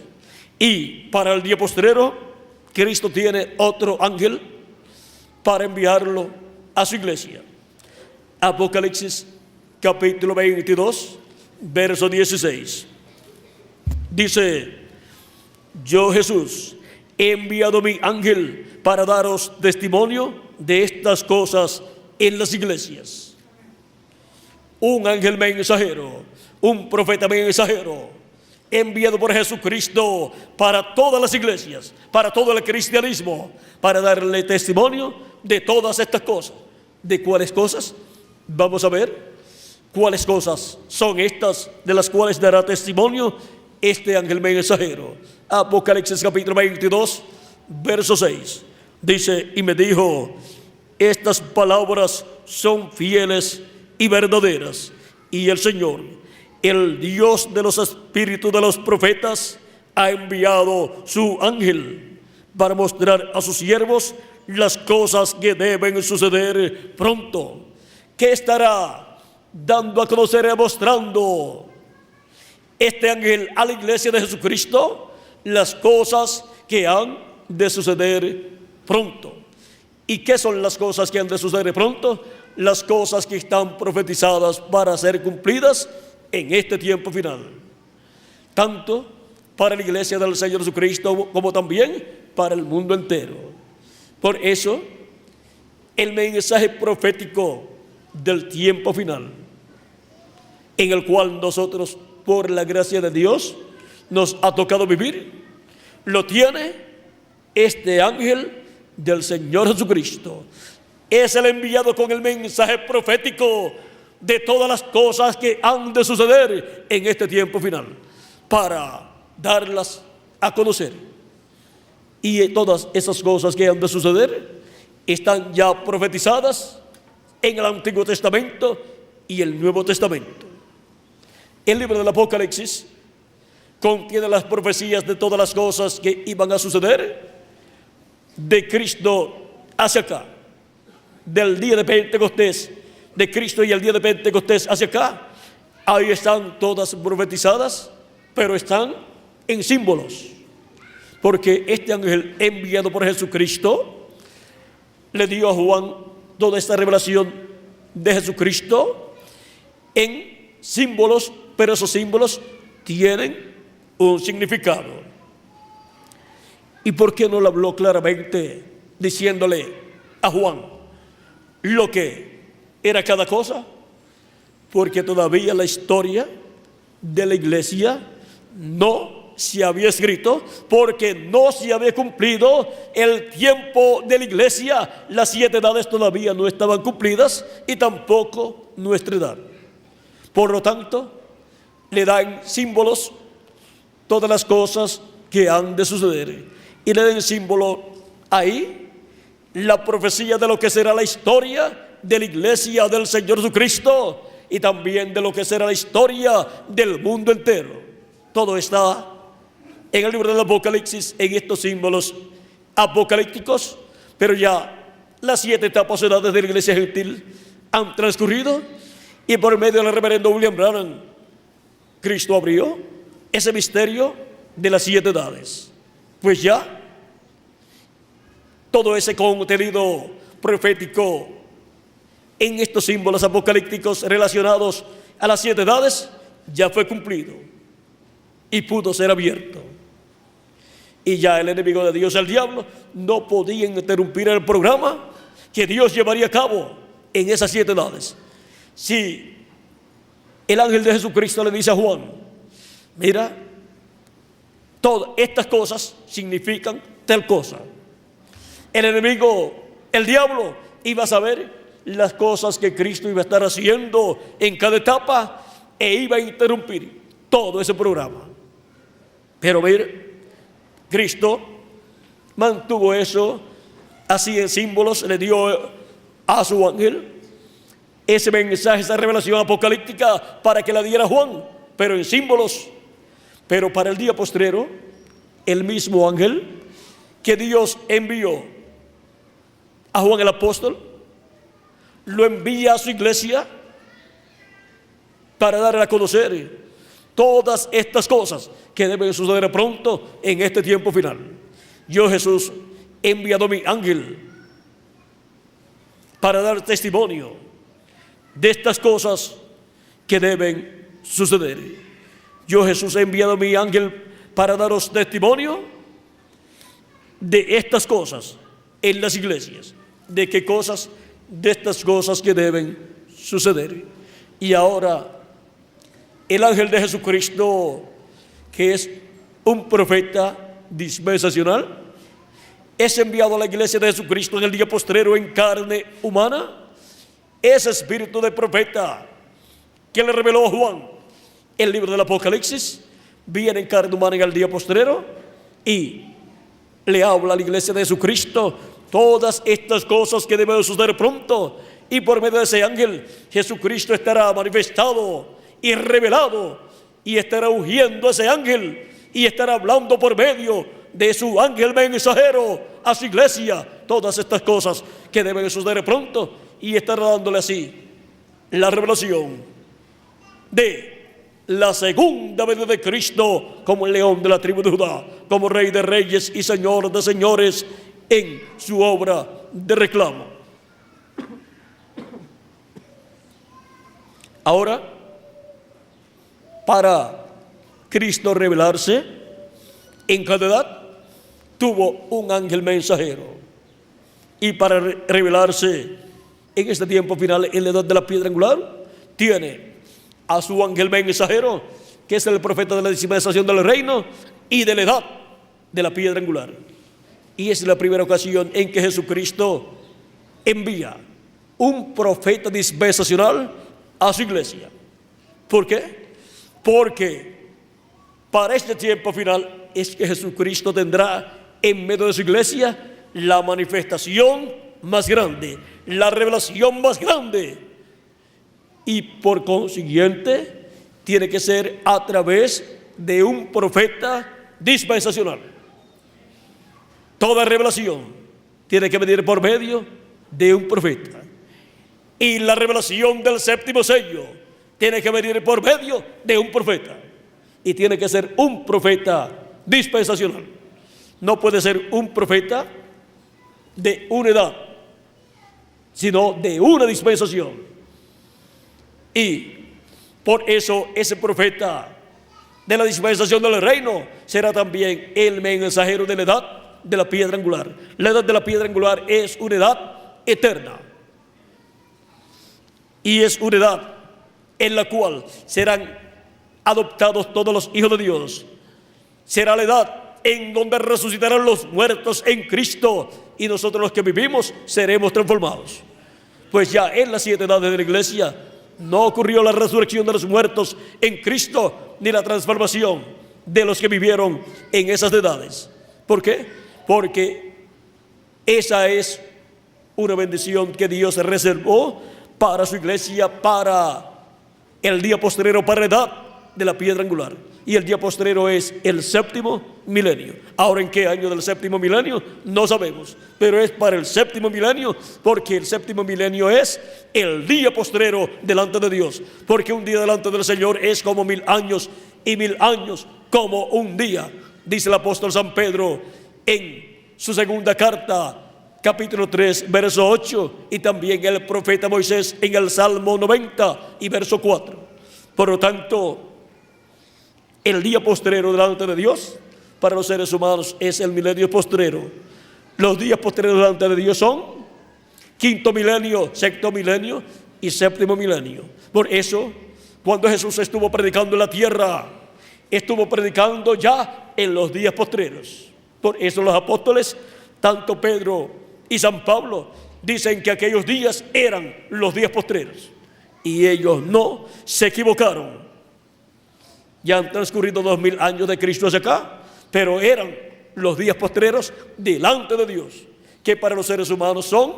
[SPEAKER 1] Y para el día postrero, Cristo tiene otro ángel para enviarlo a su iglesia. Apocalipsis capítulo 22, verso 16. Dice: yo, Jesús, he enviado mi ángel para daros testimonio de estas cosas en las iglesias. Un ángel mensajero, un profeta mensajero, enviado por Jesucristo para todas las iglesias, para todo el cristianismo, para darle testimonio de todas estas cosas. ¿De cuáles cosas? Vamos a ver cuáles cosas son estas de las cuales dará testimonio este ángel mensajero. Apocalipsis capítulo 22, verso 6. Dice: y me dijo: estas palabras son fieles y verdaderas, y el Señor, el Dios de los espíritus de los profetas, ha enviado su ángel para mostrar a sus siervos las cosas que deben suceder pronto. ¿Qué estará dando a conocer y mostrando este ángel a la iglesia de Jesucristo? Las cosas que han de suceder pronto. ¿Y qué son las cosas que han de suceder pronto? Las cosas que están profetizadas para ser cumplidas en este tiempo final, tanto para la iglesia del Señor Jesucristo como también para el mundo entero. Por eso, el mensaje profético del tiempo final, en el cual nosotros, por la gracia de Dios, nos ha tocado vivir, lo tiene este ángel del Señor Jesucristo. Es el enviado con el mensaje profético de todas las cosas que han de suceder en este tiempo final, para darlas a conocer. Y todas esas cosas que han de suceder están ya profetizadas en el Antiguo Testamento y el Nuevo Testamento. El libro del Apocalipsis contiene las profecías de todas las cosas que iban a suceder de Cristo hacia acá, del día de Pentecostés, de Cristo y el día de Pentecostés hacia acá. Ahí están todas profetizadas, pero están en símbolos, porque este ángel enviado por Jesucristo le dio a Juan toda esta revelación de Jesucristo en símbolos, pero esos símbolos tienen un significado. ¿Y por qué no le habló claramente diciéndole a Juan lo que era cada cosa? Porque todavía la historia de la iglesia no se había escrito, porque no se había cumplido el tiempo de la iglesia. Las 7 edades todavía no estaban cumplidas y tampoco nuestra edad. Por lo tanto, le dan símbolos todas las cosas que han de suceder, y le dan símbolo ahí la profecía de lo que será la historia de la iglesia del Señor Jesucristo, y también de lo que será la historia del mundo entero. Todo está en el libro del Apocalipsis, en estos símbolos apocalípticos. Pero ya las 7 etapas o edades de la iglesia gentil han transcurrido, y por medio del reverendo William Branham, Cristo abrió ese misterio de las 7 edades. Pues ya todo ese contenido profético en estos símbolos apocalípticos relacionados a las 7 edades ya fue cumplido y pudo ser abierto. Y ya el enemigo de Dios, el diablo, no podía interrumpir el programa que Dios llevaría a cabo en esas 7 edades. Si el ángel de Jesucristo le dice a Juan: mira, todas estas cosas significan tal cosa, el enemigo, el diablo, iba a saber las cosas que Cristo iba a estar haciendo en cada etapa e iba a interrumpir todo ese programa. Pero mire, Cristo mantuvo eso así en símbolos, le dio a su ángel ese mensaje, esa revelación apocalíptica para que la diera Juan, pero en símbolos. Pero para el día postrero, el mismo ángel que Dios envió a Juan el apóstol, lo envía a su iglesia para darle a conocer todas estas cosas que deben suceder pronto en este tiempo final. Yo, Jesús, he enviado a mi ángel para dar testimonio de estas cosas que deben suceder. Yo, Jesús, he enviado a mi ángel para daros testimonio de estas cosas en las iglesias. ¿De qué cosas? De estas cosas que deben suceder. Y ahora el ángel de Jesucristo, que es un profeta dispensacional, es enviado a la iglesia de Jesucristo en el día postrero en carne humana. Ese espíritu de profeta que le reveló a Juan el libro del Apocalipsis viene en carne humana en el día postrero y le habla a la iglesia de Jesucristo todas estas cosas que deben suceder pronto. Y por medio de ese ángel, Jesucristo estará manifestado y revelado, y estará ungiendo a ese ángel, y estará hablando por medio de su ángel mensajero a su iglesia todas estas cosas que deben suceder pronto, y estará dándole así la revelación de la segunda venida de Cristo como el león de la tribu de Judá, como rey de reyes y señor de señores en su obra de reclamo. Ahora, para Cristo revelarse en cada edad, tuvo un ángel mensajero. Y para revelarse en este tiempo final, en la edad de la piedra angular, tiene a su ángel mensajero, que es el profeta de la dispensación del reino y de la edad de la piedra angular. Y es la primera ocasión en que Jesucristo envía un profeta dispensacional a su iglesia. ¿Por qué? Porque para este tiempo final es que Jesucristo tendrá en medio de su iglesia la manifestación más grande, la revelación más grande. Y por consiguiente tiene que ser a través de un profeta dispensacional. Toda revelación tiene que venir por medio de un profeta. Y la revelación del séptimo sello tiene que venir por medio de un profeta. Y tiene que ser un profeta dispensacional. No puede ser un profeta de una edad, sino de una dispensación. Y por eso ese profeta de la dispensación del reino será también el mensajero de la edad de la piedra angular. La edad de la piedra angular es una edad eterna, y es una edad en la cual serán adoptados todos los hijos de Dios. Será la edad en donde resucitarán los muertos en Cristo, y nosotros los que vivimos seremos transformados. Pues ya en las 7 edades de la iglesia no ocurrió la resurrección de los muertos en Cristo, ni la transformación de los que vivieron en esas edades. ¿Por qué? Porque esa es una bendición que Dios reservó para su iglesia, para el día postrero, para la edad de la piedra angular. Y el día postrero es el 7º milenio. Ahora, ¿en qué año del 7º milenio? No sabemos, pero es para el 7º milenio, porque el 7º milenio es el día postrero delante de Dios. Porque un día delante del Señor es como 1000 años, y 1000 años como un día. Dice el apóstol San Pedro en su segunda carta, capítulo 3, verso 8, y también el profeta Moisés en el Salmo 90 y verso 4. Por lo tanto, el día postrero delante de Dios para los seres humanos es el milenio postrero. Los días postreros delante de Dios son 5º milenio, 6º milenio y 7º milenio. Por eso, cuando Jesús estuvo predicando en la tierra, estuvo predicando ya en los días postreros. Por eso los apóstoles, tanto Pedro y San Pablo, dicen que aquellos días eran los días postreros, y ellos no se equivocaron. Ya han transcurrido 2000 años de Cristo hacia acá, pero eran los días postreros delante de Dios, que para los seres humanos son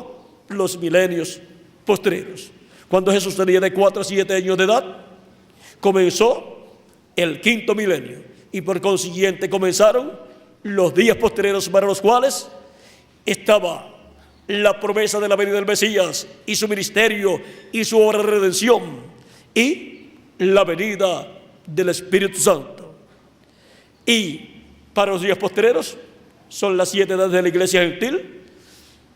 [SPEAKER 1] los milenios postreros. Cuando Jesús tenía de 4 a 7 años de edad, comenzó el 5º milenio, y por consiguiente comenzaron los días postreros, para los cuales estaba la promesa de la venida del Mesías y su ministerio y su obra de redención, y la venida del Espíritu Santo. Y para los días postreros son las 7 edades de la iglesia gentil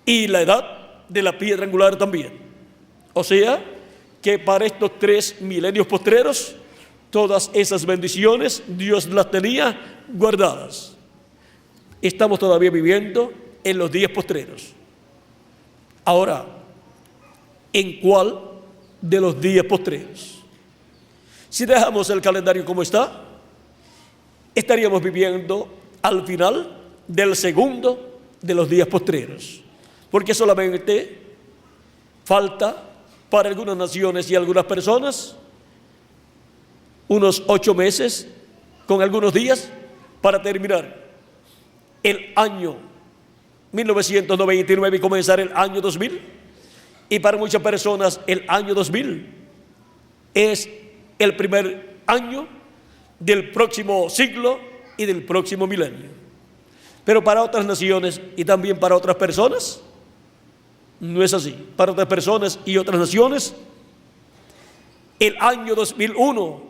[SPEAKER 1] y la edad de la piedra angular también. O sea que para estos 3 milenios postreros, todas esas bendiciones Dios las tenía guardadas. Estamos todavía viviendo en los días postreros. Ahora, ¿en cuál de los días postreros? Si dejamos el calendario como está, estaríamos viviendo al final del 2º de los días postreros, porque solamente falta para algunas naciones y algunas personas unos 8 meses con algunos días para terminar el año 1999 y comenzar el año 2000. Y para muchas personas el año 2000 es el primer año del próximo siglo y del próximo milenio. Pero para otras naciones y también para otras personas no es así. Para otras personas y otras naciones, el año 2001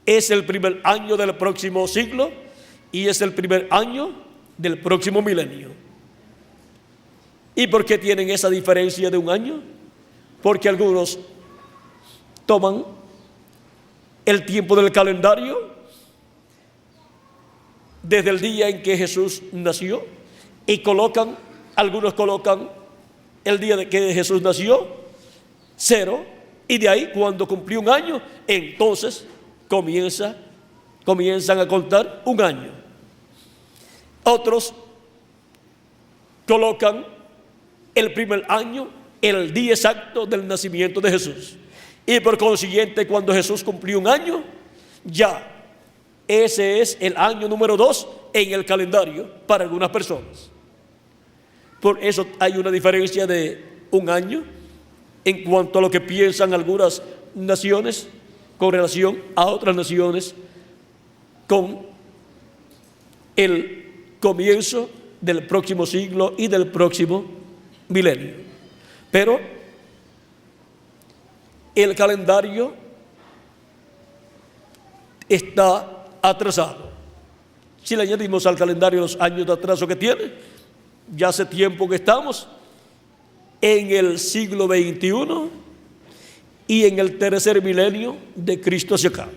[SPEAKER 1] es el primer año del próximo siglo y es el primer año del próximo milenio. ¿Y por qué tienen esa diferencia de un año? Porque algunos toman el tiempo del calendario desde el día en que Jesús nació y algunos colocan el día de que Jesús nació 0, y de ahí cuando cumplió un año, entonces comienzan a contar un año. Otros colocan el primer año, el día exacto del nacimiento de Jesús, y por consiguiente cuando Jesús cumplió un año, ya ese es el año número 2 en el calendario para algunas personas. Por eso hay una diferencia de un año en cuanto a lo que piensan algunas naciones con relación a otras naciones con el comienzo del próximo siglo y del próximo milenio. Pero el calendario está atrasado. Si le añadimos al calendario los años de atraso que tiene, ya hace tiempo que estamos en el siglo XXI y en el tercer milenio de Cristo hacia acá.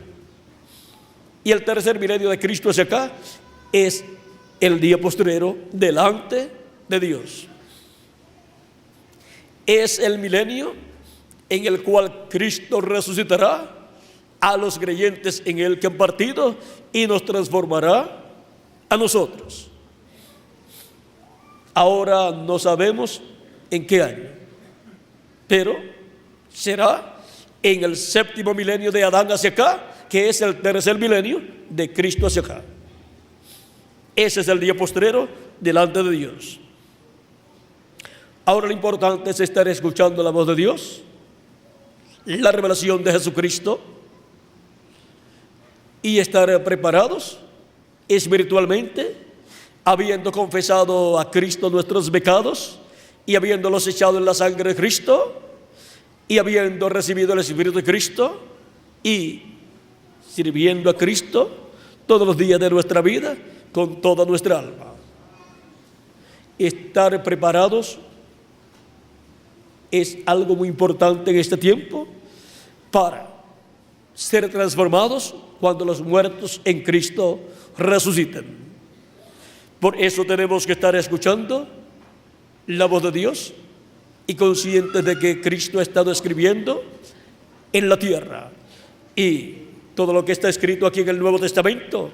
[SPEAKER 1] Y el tercer milenio de Cristo hacia acá es el día postrero delante de Dios. Es el milenio en el cual Cristo resucitará a los creyentes en Él que han partido y nos transformará a nosotros. Ahora no sabemos en qué año, pero será en el séptimo milenio de Adán hacia acá, que es el tercer milenio de Cristo hacia acá. Ese es el día postrero delante de Dios. Ahora lo importante es estar escuchando la voz de Dios, la revelación de Jesucristo, y estar preparados espiritualmente, habiendo confesado a Cristo nuestros pecados y habiéndolos echado en la sangre de Cristo y habiendo recibido el Espíritu de Cristo y sirviendo a Cristo todos los días de nuestra vida con toda nuestra alma. Estar preparados es algo muy importante en este tiempo para ser transformados cuando los muertos en Cristo resuciten. Por eso tenemos que estar escuchando la voz de Dios y conscientes de que Cristo ha estado escribiendo en la tierra. Y todo lo que está escrito aquí en el Nuevo Testamento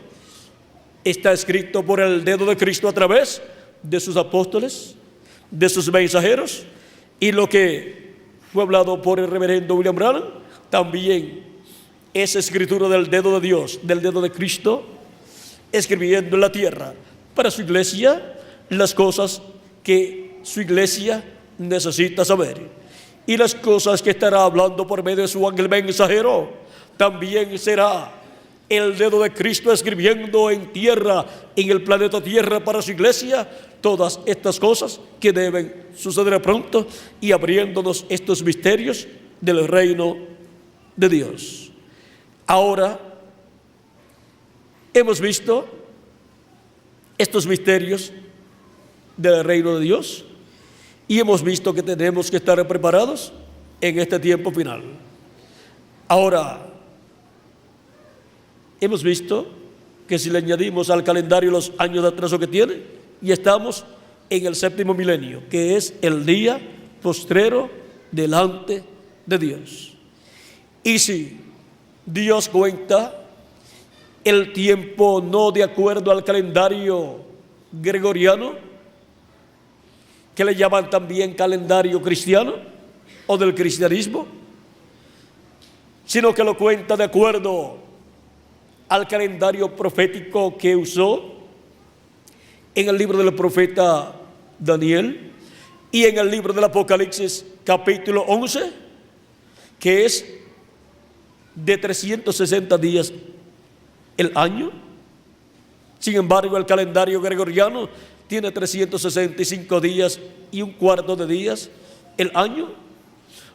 [SPEAKER 1] está escrito por el dedo de Cristo a través de sus apóstoles, de sus mensajeros, y lo que fue hablado por el reverendo William Branham también es escritura del dedo de Dios, del dedo de Cristo, escribiendo en la tierra para su iglesia las cosas que su iglesia necesita saber. Y las cosas que estará hablando por medio de su ángel mensajero también será el dedo de Cristo escribiendo en tierra, en el planeta Tierra para su iglesia, todas estas cosas que deben suceder pronto y abriéndonos estos misterios del reino de Dios. Ahora hemos visto estos misterios del reino de Dios y hemos visto que tenemos que estar preparados en este tiempo final. Ahora hemos visto que si le añadimos al calendario los años de atraso que tiene, y estamos en el séptimo milenio, que es el día postrero delante de Dios. Y si Dios cuenta el tiempo no de acuerdo al calendario gregoriano, que le llaman también calendario cristiano o del cristianismo, sino que lo cuenta de acuerdo al calendario profético que usó en el libro del profeta Daniel y en el libro del Apocalipsis capítulo 11, que es de 360 días el año. Sin embargo, el calendario gregoriano tiene 365 días y un cuarto de días el año,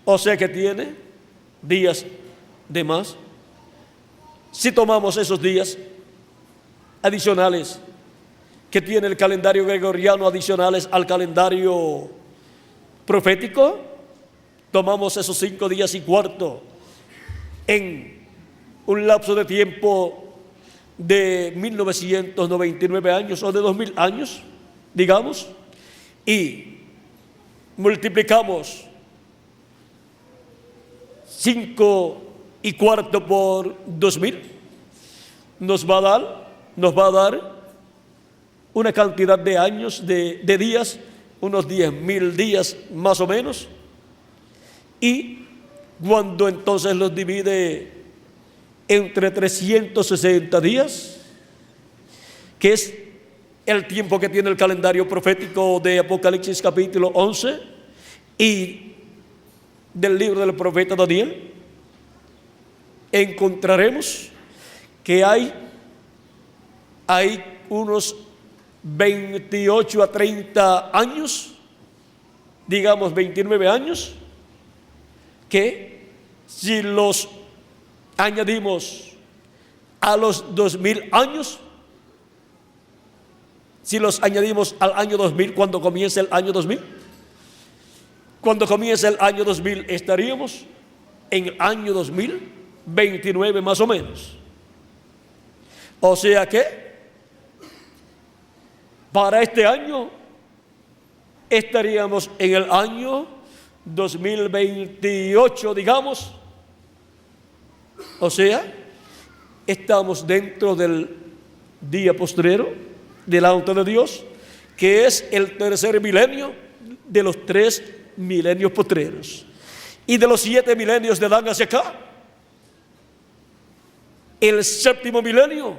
[SPEAKER 1] o sea que tiene días de más. Si tomamos esos días adicionales que tiene el calendario gregoriano, adicionales al calendario profético, tomamos esos 5 días y cuarto en un lapso de tiempo de 1999 años o de 2000 años, digamos, y multiplicamos 5 y cuarto por 2000, nos va a dar una cantidad de años, de días, unos 10,000 días más o menos. Y cuando entonces los divide entre 360 días, que es el tiempo que tiene el calendario profético de Apocalipsis capítulo 11 y del libro del profeta Daniel, encontraremos que hay unos 28 a 30 años, digamos 29 años, que si los añadimos a los 2000 años, si los añadimos al año 2000, cuando comience el año 2000, cuando comience el año 2000 estaríamos en el año 2029 más o menos. O sea que para este año estaríamos en el año 2028, digamos. O sea, estamos dentro del día postrero delante de Dios, que es el tercer milenio de los 3 milenios postreros. Y de los 7 milenios de Adán hacia acá, el 7º milenio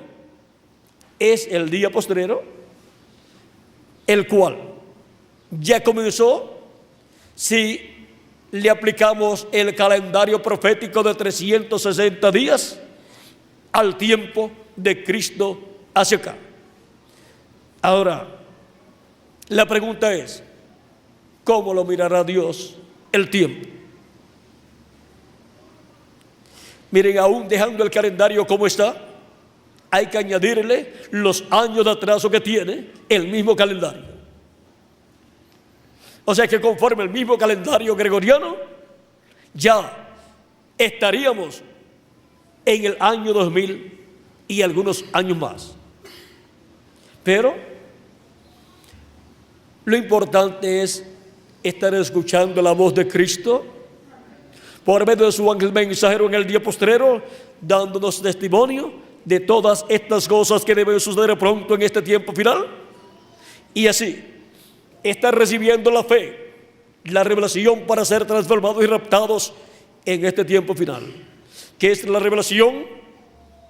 [SPEAKER 1] es el día postrero, el cual ya comenzó si le aplicamos el calendario profético de 360 días al tiempo de Cristo hacia acá. Ahora, la pregunta es, ¿cómo lo mirará Dios el tiempo? Miren, aún dejando el calendario como está, hay que añadirle los años de atraso que tiene el mismo calendario. O sea que conforme el mismo calendario gregoriano, ya estaríamos en el año 2000 y algunos años más. Pero lo importante es estar escuchando la voz de Cristo por medio de su ángel mensajero en el día postrero, dándonos testimonio de todas estas cosas que deben suceder pronto en este tiempo final. Y así, estar recibiendo la fe, la revelación para ser transformados y raptados en este tiempo final, que es la revelación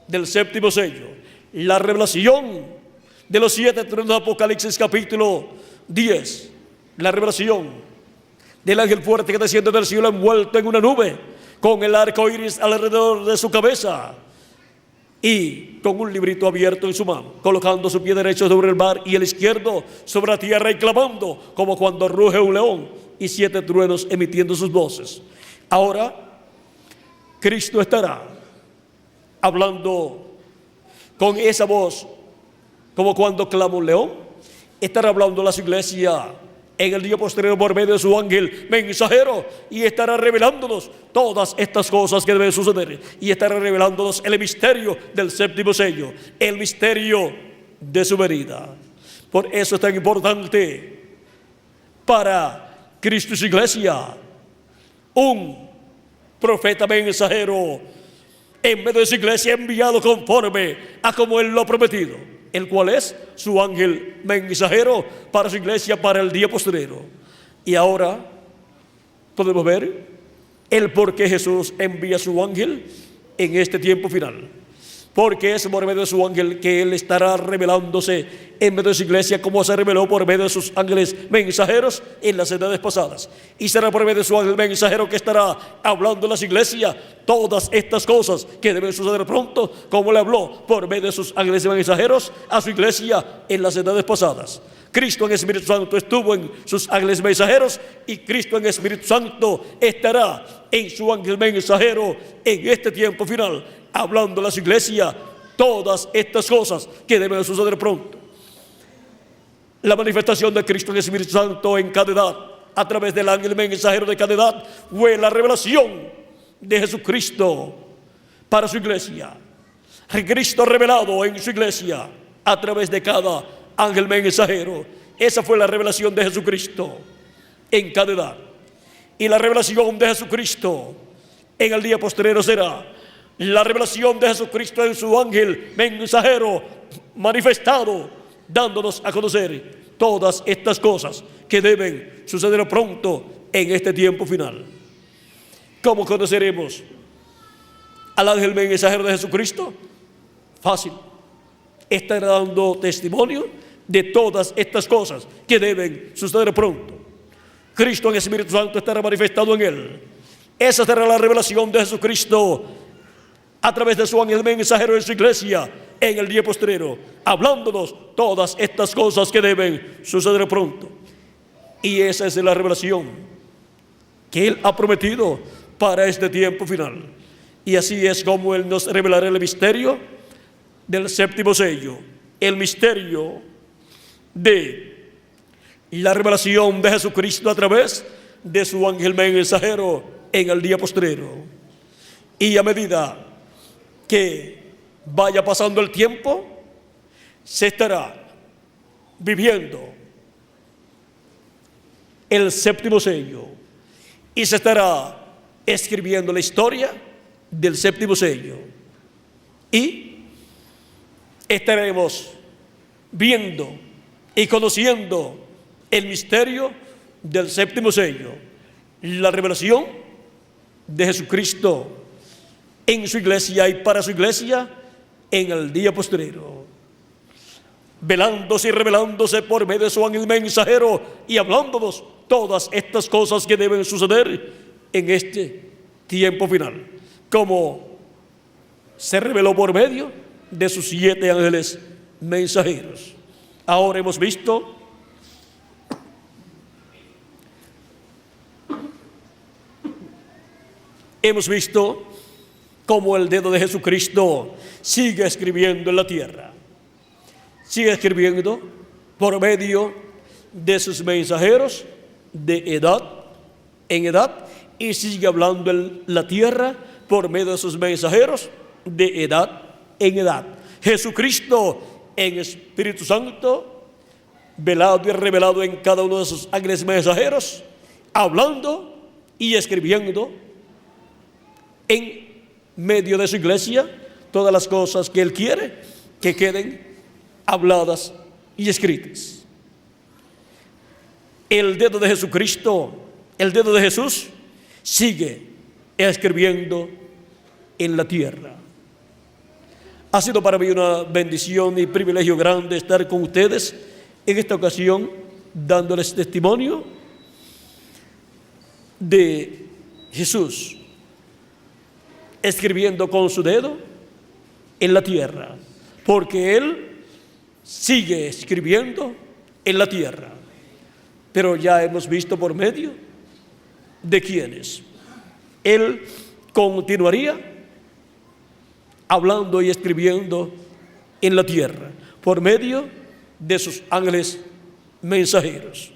[SPEAKER 1] del 7º sello, la revelación de los 7 truenos de Apocalipsis capítulo 10, la revelación del ángel fuerte que desciende del cielo envuelto en una nube, con el arco iris alrededor de su cabeza y con un librito abierto en su mano, colocando su pie derecho sobre el mar y el izquierdo sobre la tierra, y clamando como cuando ruge un león, y 7 truenos emitiendo sus voces. Ahora Cristo estará hablando con esa voz como cuando clama un león. Estará hablando a las iglesias en el día posterior por medio de su ángel mensajero, y estará revelándonos todas estas cosas que deben suceder, y estará revelándonos el misterio del 7º sello, el misterio de su venida. Por eso es tan importante para Cristo y su iglesia un profeta mensajero en medio de su iglesia, enviado conforme a como Él lo ha prometido, el cual es su ángel mensajero para su iglesia para el día postrero. Y ahora podemos ver el por qué Jesús envía su ángel en este tiempo final. Porque es por medio de su ángel que Él estará revelándose en medio de su iglesia, como se reveló por medio de sus ángeles mensajeros en las edades pasadas. Y será por medio de su ángel mensajero que estará hablando en las iglesias todas estas cosas que deben suceder pronto, como le habló por medio de sus ángeles mensajeros a su iglesia en las edades pasadas. Cristo en Espíritu Santo estuvo en sus ángeles mensajeros, y Cristo en Espíritu Santo estará en su ángel mensajero en este tiempo final, hablando a las iglesias todas estas cosas que deben suceder pronto. La manifestación de Cristo en Espíritu Santo en cada edad, a través del ángel mensajero de cada edad, fue la revelación de Jesucristo para su iglesia. Cristo revelado en su iglesia a través de cada ángel mensajero. Esa fue la revelación de Jesucristo en cada edad. Y la revelación de Jesucristo en el día postrero será la revelación de Jesucristo en su ángel mensajero manifestado, dándonos a conocer todas estas cosas que deben suceder pronto en este tiempo final. ¿Cómo conoceremos al ángel mensajero de Jesucristo? Fácil. Estará dando testimonio de todas estas cosas que deben suceder pronto. Cristo en Espíritu Santo estará manifestado en él. Esa será la revelación de Jesucristo a través de su ángel mensajero en su iglesia en el día postrero, hablándonos todas estas cosas que deben suceder pronto. Y esa es la revelación que Él ha prometido para este tiempo final. Y así es como Él nos revelará el misterio del 7º sello, el misterio de la revelación de Jesucristo a través de su ángel mensajero en el día postrero. Y a medida que vaya pasando el tiempo, se estará viviendo el séptimo sello y se estará escribiendo la historia del séptimo sello. Y estaremos viendo y conociendo el misterio del séptimo sello, la revelación de Jesucristo en su iglesia y para su iglesia en el día postrero, velándose y revelándose por medio de su ángel mensajero y hablándonos todas estas cosas que deben suceder en este tiempo final, como se reveló por medio de sus 7 ángeles mensajeros. Ahora hemos visto cómo el dedo de Jesucristo sigue escribiendo en la tierra. Sigue escribiendo por medio de sus mensajeros de edad en edad y sigue hablando en la tierra por medio de sus mensajeros de edad en edad. Jesucristo en Espíritu Santo, velado y revelado en cada uno de sus ángeles mensajeros, hablando y escribiendo en medio de su iglesia todas las cosas que Él quiere que queden habladas y escritas. El dedo de Jesucristo, el dedo de Jesús, sigue escribiendo en la tierra. Ha sido para mí una bendición y privilegio grande estar con ustedes en esta ocasión, dándoles testimonio de Jesús escribiendo con su dedo en la tierra, porque Él sigue escribiendo en la tierra. Pero ya hemos visto por medio de quienes Él continuaría hablando y escribiendo en la tierra, por medio de sus ángeles mensajeros.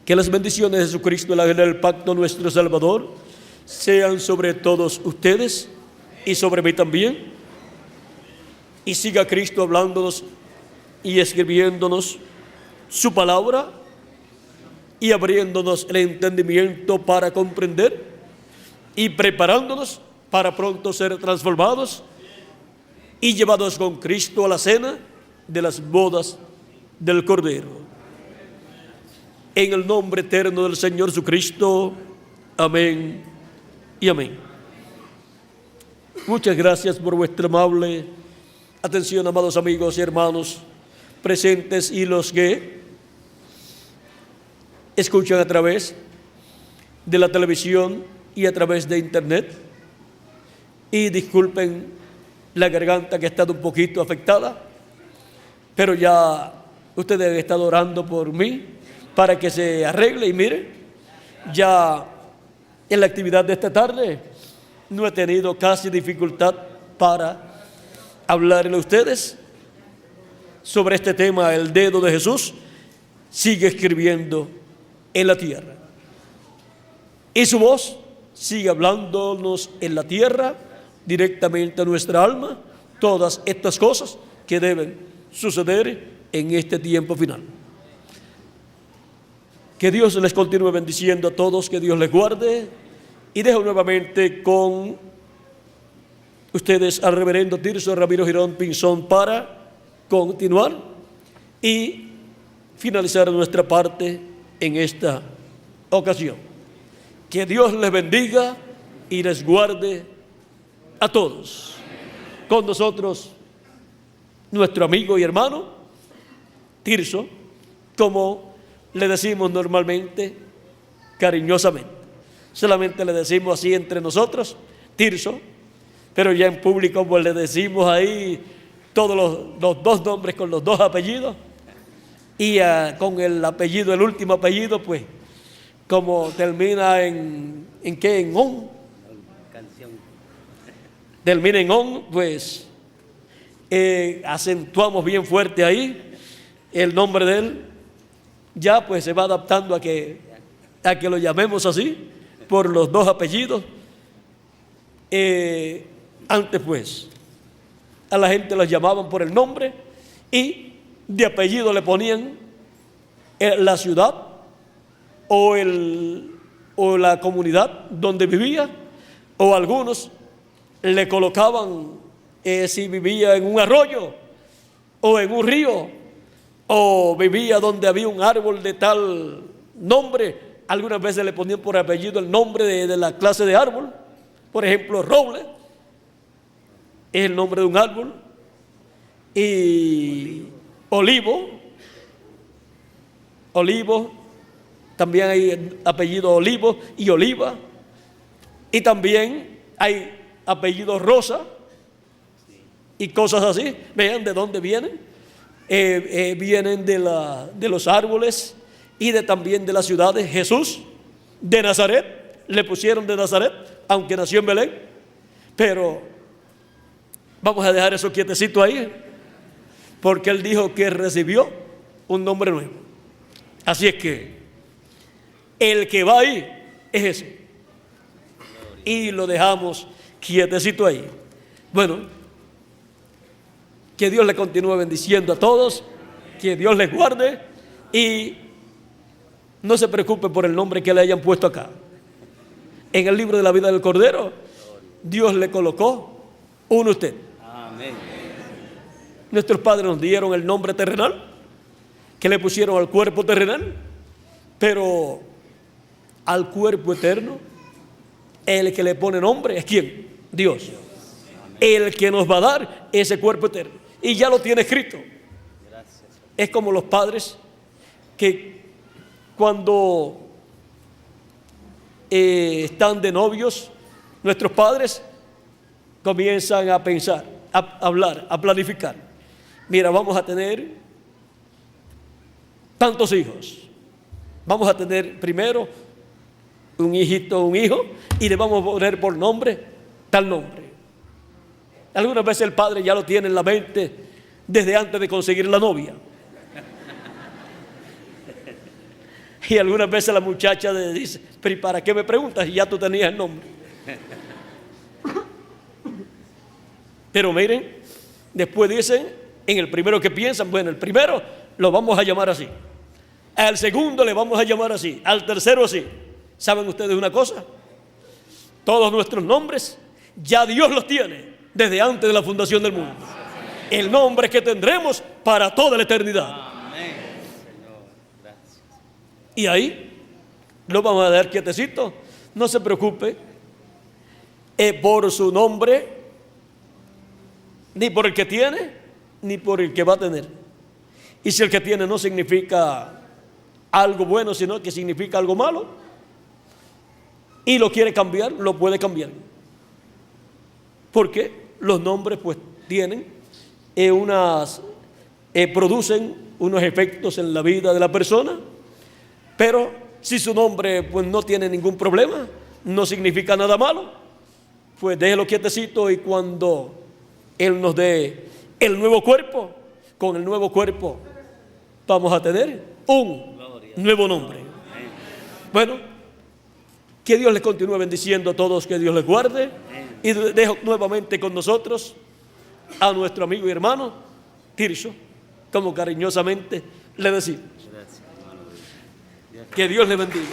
[SPEAKER 1] Que las bendiciones de Jesucristo, el ángel del pacto, nuestro Salvador, sean sobre todos ustedes y sobre mí también. Y siga Cristo hablándonos y escribiéndonos su palabra y abriéndonos el entendimiento para comprender y preparándonos para pronto ser transformados y llevados con Cristo a la cena de las bodas del Cordero. En el nombre eterno del Señor Jesucristo. Amén y amén. Muchas gracias por vuestra amable atención, amados amigos y hermanos presentes y los que escuchan a través de la televisión y a través de internet. Y disculpen la garganta que ha estado un poquito afectada, pero ya ustedes han estado orando por mí para que se arregle. Y miren, ya en la actividad de esta tarde no he tenido casi dificultad para hablarle a ustedes sobre este tema. El dedo de Jesús sigue escribiendo en la tierra y su voz sigue hablándonos en la tierra directamente a nuestra alma todas estas cosas que deben suceder en este tiempo final. Que Dios les continúe bendiciendo a todos, que Dios les guarde, y dejo nuevamente con ustedes al reverendo Tirso Ramiro Girón Pinzón para continuar y finalizar nuestra parte en esta ocasión. Que Dios les bendiga y les guarde a todos. Con nosotros, nuestro amigo y hermano Tirso, como le decimos normalmente, cariñosamente. Solamente le decimos así entre nosotros, Tirso, pero ya en público pues le decimos ahí todos los dos nombres con los dos apellidos, y con el apellido, el último apellido, pues como termina en ¿qué? En on. Termina en on, pues acentuamos bien fuerte ahí el nombre de él. Ya pues se va adaptando a que lo llamemos así, por los dos apellidos. Antes pues a la gente los llamaban por el nombre y de apellido le ponían la ciudad o la comunidad donde vivía, o algunos le colocaban si vivía en un arroyo o en un río, o vivía donde había un árbol de tal nombre. Algunas veces le ponían por apellido el nombre de la clase de árbol. Por ejemplo, roble es el nombre de un árbol, y olivo, también hay apellido olivo y oliva, y también hay apellido rosa y cosas así. Vean de dónde vienen. Vienen de los árboles y también de las ciudades. Jesús de Nazaret, le pusieron de Nazaret, aunque nació en Belén. Pero vamos a dejar eso quietecito ahí, porque él dijo que recibió un nombre nuevo. Así es que el que va ahí es ese, y lo dejamos quietecito ahí. Bueno, que Dios le continúe bendiciendo a todos, que Dios les guarde, y no se preocupe por el nombre que le hayan puesto acá. En el libro de la vida del Cordero, Dios le colocó uno a usted. Amén. Nuestros padres nos dieron el nombre terrenal, que le pusieron al cuerpo terrenal, pero al cuerpo eterno, el que le pone nombre es ¿quién? Dios. El que nos va a dar ese cuerpo eterno, y ya lo tiene escrito. Es como los padres que cuando están de novios, nuestros padres comienzan a pensar, a hablar, a planificar. Mira, vamos a tener tantos hijos. Vamos a tener primero un hijito, un hijo, y le vamos a poner por nombre tal nombre. Algunas veces el padre ya lo tiene en la mente desde antes de conseguir la novia. Y algunas veces la muchacha le dice: pero ¿y para qué me preguntas? Y ya tú tenías el nombre. Pero miren, después dicen, en el primero que piensan, bueno, el primero lo vamos a llamar así, al segundo le vamos a llamar así, al tercero así. ¿Saben ustedes una cosa? Todos nuestros nombres ya Dios los tiene desde antes de la fundación del mundo. El nombre que tendremos para toda la eternidad. Y ahí lo vamos a dejar quietecito. No se preocupe por su nombre, ni por el que tiene, ni por el que va a tener. Y si el que tiene no significa algo bueno, sino que significa algo malo, y lo quiere cambiar, lo puede cambiar. Porque los nombres pues tienen producen unos efectos en la vida de la persona. Pero si su nombre pues no tiene ningún problema, no significa nada malo, pues déjelo quietecito, y cuando Él nos dé el nuevo cuerpo, con el nuevo cuerpo vamos a tener un nuevo nombre. Bueno, que Dios les continúe bendiciendo a todos, que Dios les guarde, y dejo nuevamente con nosotros a nuestro amigo y hermano Tirso, como cariñosamente le decimos. Que Dios le bendiga.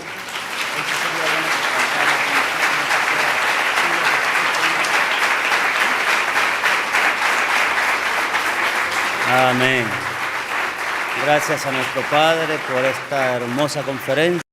[SPEAKER 2] Amén. Gracias a nuestro Padre por esta hermosa conferencia.